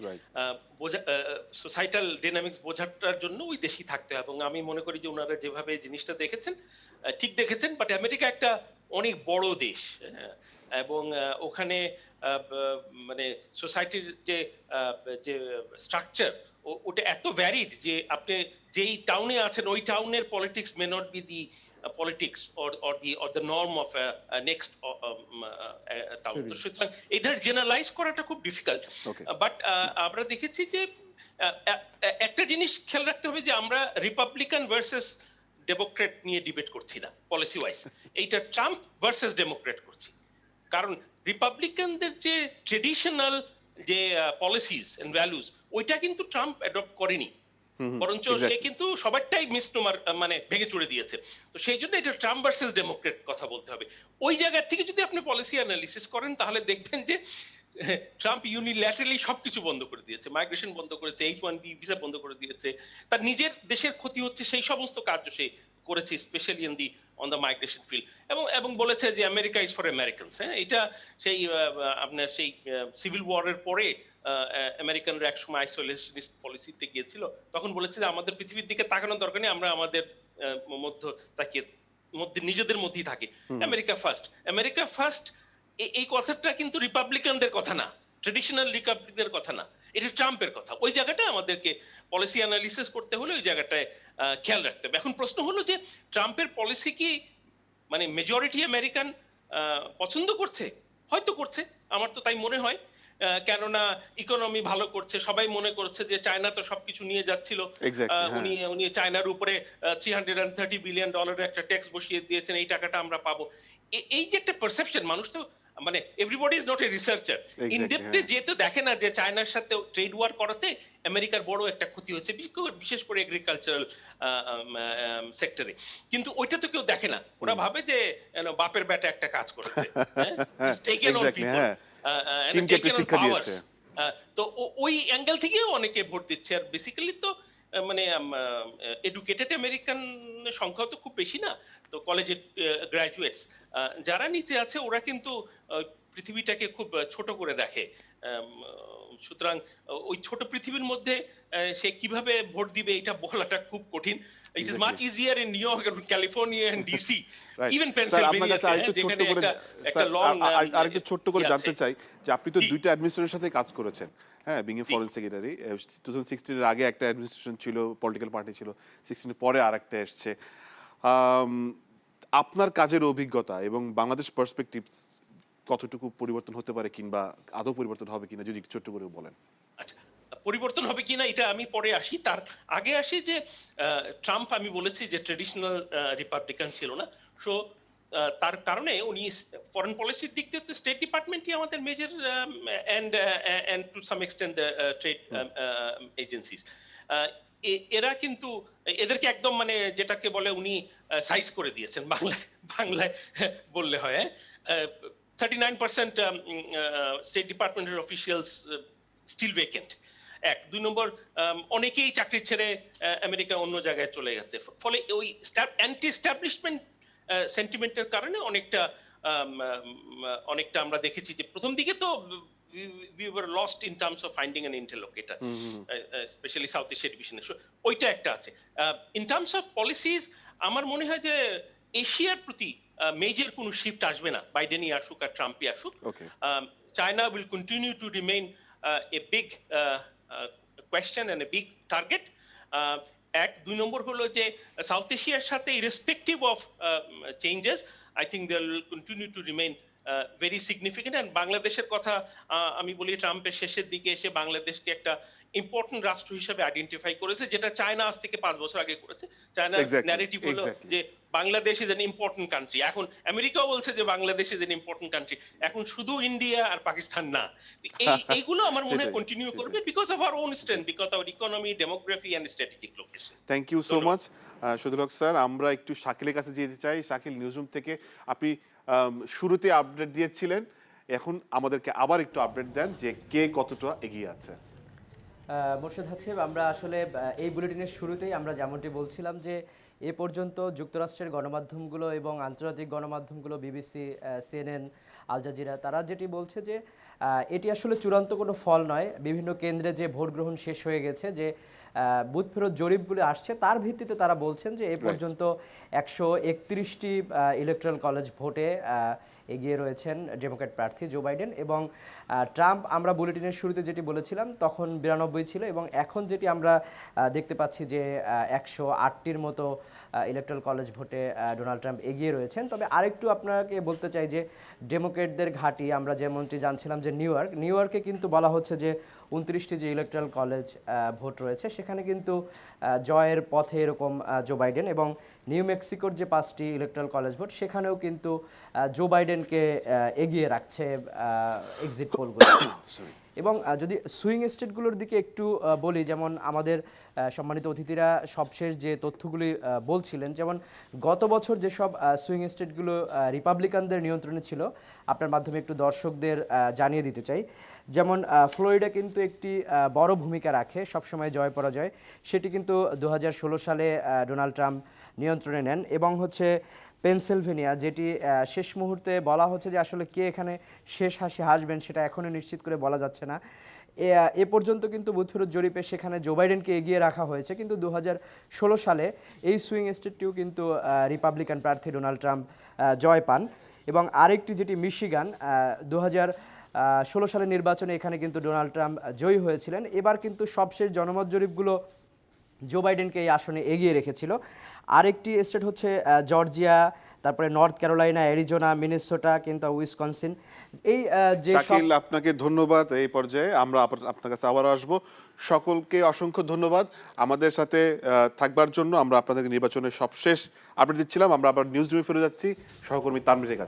সোসাইটাল ডিনামিক্স বোঝাটার জন্য ওই দেশই থাকতে হয়, এবং আমি মনে করি যে ওনারা যেভাবে জিনিসটা দেখেছেন ঠিক দেখেছেন। বাট আমেরিকা একটা অনেক বড় দেশ, এবং ওখানে সোসাইটির যে স্ট্রাকচার, ওটা এত ভ্যারিড যে আপনি যেই টাউনে আছেন ওই টাউনের politics may not be the politics or the norm of a next town. তো সুতরাং এই ধরনের জেনারেলাইজ করাটা খুব ডিফিকাল্ট। বাট আমরা দেখেছি যে একটা জিনিস খেয়াল রাখতে হবে যে আমরা রিপাবলিকান ভার্সেস ডেমোক্রেট নিয়ে ডিবেট করছি না পলিসি ওয়াইজ, এইটা ট্রাম্প ভার্সেস ডেমোক্রেট করছি। কারণ রিপাবলিকানদের যে ট্রেডিশনাল যে পলিসিস এন্ড ভ্যালুস ওইটা কিন্তু ট্রাম্প অ্যাডপ্ট করেনি, বরঞ্চ সে কিন্তু সবারটাই মিসনোমার মানে ভেঙে চুরে দিয়েছে। তো সেই জন্য এটা ট্রাম্প ভার্সেস ডেমোক্রেট কথা বলতে হবে। ওই জায়গা থেকে যদি আপনি পলিসি অ্যানালিসিস করেন তাহলে দেখবেন যে ট্রাম্প ইউনিল্যাটারালি সবকিছু বন্ধ করে দিয়েছে, মাইগ্রেশন বন্ধ করেছে, H-1B ভিসা বন্ধ করে দিয়েছে, তার নিজের দেশের ক্ষতি হচ্ছে সেই সমস্ত কার্য সে করেছে, specially on the migration field, এবং বলেছে যে আমেরিকা ইজ ফর আমেরিকানস। হ্যাঁ, এটা সেই আপনার সেই সিভিল ওয়ারের পরে আমেরিকানরা একসময় আইসোলেশনিস্ট পলিসিতে গিয়েছিল, তখন বলেছে যে আমাদের পৃথিবীর দিকে তাকানোর দরকার নেই, আমরা আমাদের নিজেদের মধ্যেই থাকি, আমেরিকা ফার্স্ট, আমেরিকা ফার্স্ট। এই কথাটা কিন্তু রিপাবলিকানদের কথা না, ট্রেডিশনাল রিপাবলিকদের কথা না, এটা ট্রাম্পের কথা। ওই জায়গাটা আমাদেরকে পলিসি অ্যানালিসিস করতে হলে ওই জায়গাটায় খেয়াল রাখতে হবে। এখন প্রশ্ন হলো যে ট্রাম্পের পলিসি কি মানে মেজরিটি আমেরিকান পছন্দ করছে? হয়তো করছে, আমার তো তাই মনে হয়, কেননা ইকোনমি ভালো করছে, সবাই মনে করছে যে চায়না তো সবকিছু নিয়ে যাচ্ছিল, উনি চায়নার উপরে $330 বিলিয়ন একটা ট্যাক্স বসিয়ে দিয়েছেন, এই টাকাটা আমরা পাবো। এই যে একটা পারসেপশন, মানুষ তো মানে everybody is not a researcher, ইনডেপথে যেহেতু দেখে না যে চায়নার সাথে ট্রেড ওয়ার করাতে আমেরিকার বড় একটা ক্ষতি হয়েছে, বিশেষ করে এগ্রিকালচারাল সেক্টরে। কিন্তু ওইটা তো কেউ দেখে না, ওরা ভাবে যে বাপের বেটা একটা কাজ করেছে, তো ওই অ্যাঙ্গেল থেকেও অনেকে ভোট দিচ্ছে। আর বেসিক্যালি তো মানে এডুকেটেড আমেরিকান সংখ্যা তো খুব বেশি না, তো কলেজে গ্রাজুয়েটস যারা নিচে আছে ওরা কিন্তু পৃথিবীটাকে খুব ছোট করে দেখে। সুতরাং ওই ছোট পৃথিবীর মধ্যে সে কিভাবে ভোট দিবে এটা বলাটা খুব কঠিন। It is much easier in New York and California and DC, even Pennsylvania, যেখানে একটা লং আরেকটু ছোট্ট করে জানতে চাই যে আপনি তো দুইটা অ্যাডমিনিস্ট্রেশনের সাথে কাজ করেছেন, হ্যাঁ, বিং এ ফরেন সেক্রেটারি। 2016 এর আগে একটা অ্যাডমিনিস্ট্রেশন ছিল, পলিটিক্যাল পার্টি ছিল, 16 পরে আরেকটা এসছে। আপনার কাজের অভিজ্ঞতা এবং বাংলাদেশ পার্সপেক্টিভ কতটুকু পরিবর্তন হতে পারে কিংবা আদৌ পরিবর্তন হবে কিনা যদি ছোট্ট করে বলেন। আচ্ছা, পরিবর্তন হবে কিনা এটা আমি পরে আসি, তার আগে আসি যে ট্রাম্প, আমি বলেছি যে ট্রেডিশনাল রিপাবলিকান ছিল না, সো তার কারণে উনি ফরেন পলিসির দিক দিয়ে তো স্টেট ডিপার্টমেন্টই আমাদের major and to some extent trade agencies, এরা কিন্তু এদেরকে একদম মানে যেটাকে বলে উনি সাইজ করে দিয়েছেন, বাংলায় বললে হয়। 39% স্টেট ডিপার্টমেন্টের অফিসিয়ালস স্টিল ভেকেন্ট, এক। দুই নম্বর, অনেকেই চাকরি ছেড়ে আমেরিকা অন্য জায়গায় চলে গেছে, ফলে ওই অ্যান্টি এস্টাবলিশমেন্ট সেন্টিমেন্টের কারণে অনেকটা আমরা দেখেছি যে প্রথম দিকে তো we were lost in terms of finding an interlocutor, especially South Asia division. ওইটা একটা আছে। In terms of policies, আমার মনে হয় যে এশিয়ার প্রতি মেজর কোনো শিফট আসবে না, বাইডেনই আসুক আর ট্রাম্পই আসুক। China will continue to remain a big question and a big target, এক। দুই নম্বর হলো যে সাউথ এশিয়ার সাথে irrespective of changes, I think they will continue to remain very significant. And বাংলাদেশের কথা আমি বলি, ট্রাম্পের শেষের দিকে এসে বাংলাদেশকে একটা ইম্পর্টেন্ট রাষ্ট্র হিসেবে আইডেন্টিফাই করেছে, যেটা চায়না আজ থেকে 5 বছর আগে করেছে। চায়নার ন্যারেটিভ হলো যে Bangladesh is an important country, এখন আমেরিকাও বলছে যে Bangladesh is an important country, এখন শুধু ইন্ডিয়া আর পাকিস্তান না। এইগুলো আমার মনে হয় কন্টিনিউ করবে because of our own strength, because of economy, demography and strategic location. Thank you so much Shahidul Haque sir. আমরা একটু শাকিলের কাছে যেতে চাই। শাকিল, নিউজরুম থেকে আপনি শুরুতে আপডেট দিয়েছিলেন, এখন আমাদেরকে আবার একটু আপডেট দেন যে কে কতটা এগিয়ে আছে। মোর্শেদ হাসিব, আমরা আসলে এই বুলেটিনের শুরুতেই আমরা যেমনটি বলছিলাম যে এ পর্যন্ত যুক্তরাষ্ট্রের গণমাধ্যমগুলো এবং আন্তর্জাতিক গণমাধ্যমগুলো, বিবিসি, CNN, আল জাজিরা, তারা যেটি বলছে যে এটি আসলে চূড়ান্ত কোনো ফল নয়। বিভিন্ন কেন্দ্রে যে ভোট গ্রহণ শেষ হয়ে গেছে, যে বুথ ফেরত জরিপগুলো আসছে, তার ভিত্তিতে তারা বলছেন যে এ পর্যন্ত 131টি ইলেকট্রাল কলেজ ভোটে এগিয়ে রয়েছেন ডেমোক্র্যাট প্রার্থী জো বাইডেন। এবং ট্রাম্প, আমরা বুলেটিনের শুরুতে যেটি বলেছিলাম তখন 92 ছিল, এবং এখন যেটি আমরা দেখতে পাচ্ছি যে 108টির মতো ইলেকট্রাল কলেজ ভোটে ডোনাল্ড ট্রাম্প এগিয়ে রয়েছেন। তবে আরেকটু আপনাকে বলতে চাই যে ডেমোক্র্যাটদের ঘাঁটি, আমরা যেমনটি জানছিলাম যে নিউ ইয়র্কে কিন্তু বলা হচ্ছে যে 29টি যে ইলেকট্রাল কলেজ ভোট রয়েছে সেখানে কিন্তু জয়ের পথে এরকম জো বাইডেন, এবং নিউ মেক্সিকোর যে 5টি ইলেকট্রাল কলেজ ভোট সেখানেও কিন্তু জো বাইডেনকে এগিয়ে রাখছে এক্সিট পোলগুলো। এবং যদি সুইং স্টেটগুলোর দিকে একটু বলি, যেমন আমাদের সম্মানিত অতিথিরা সবশেষ যে তথ্যগুলি বলছিলেন, যেমন গত বছর যেসব সুইং স্টেটগুলো রিপাবলিকানদের নিয়ন্ত্রণে ছিল, আপনার মাধ্যমে একটু দর্শকদের জানিয়ে দিতে চাই। যেমন ফ্লোরিডা কিন্তু একটি বড় ভূমিকা রাখে সবসময় জয় পরাজয়, সেটি কিন্তু 2016 সালে ডোনাল্ড ট্রাম্প নিয়ন্ত্রণে নেন। এবং হচ্ছে পেনসিলভেনিয়া, যেটি শেষ মুহূর্তে বলা হচ্ছে যে আসলে কে এখানে শেষ হাসি হাসবেন সেটা এখনও নিশ্চিত করে বলা যাচ্ছে না। এ পর্যন্ত কিন্তু বুথ ফেরত জরিপে সেখানে জো বাইডেনকে এগিয়ে রাখা হয়েছে, কিন্তু 2016 সালে এই সুইং স্টেটটিও কিন্তু রিপাবলিকান প্রার্থী ডোনাল্ড ট্রাম্প জয় পান। এবং আরেকটি যেটি মিশিগান, 2016 সালের নির্বাচনে এখানে কিন্তু ডোনাল্ড ট্রাম্প জয়ী হয়েছিলেন। এবার কিন্তু সবশেষ জনমত জরিপগুলো জো বাইডেনকে এই আসনে এগিয়ে রেখেছিল। আরেকটি স্টেট হচ্ছে জর্জিয়া, তারপরে নর্থ ক্যারোলাইনা, অ্যারিজোনা, মিনেসোটা, কিন্তু উইসকনসিন। এই যে শাকিল, আপনাকে ধন্যবাদ। এই পর্যায়ে আমরা আপনার কাছে আবার আসবো। সকলকে অসংখ্য ধন্যবাদ আমাদের সাথে থাকবার জন্য। আমরা আপনাদের নির্বাচনের সবশেষ আপডেট দিচ্ছিলাম। আমরা আবার নিউজ রুমে ফিরে যাচ্ছি সহকর্মী তানভীরের কাছে।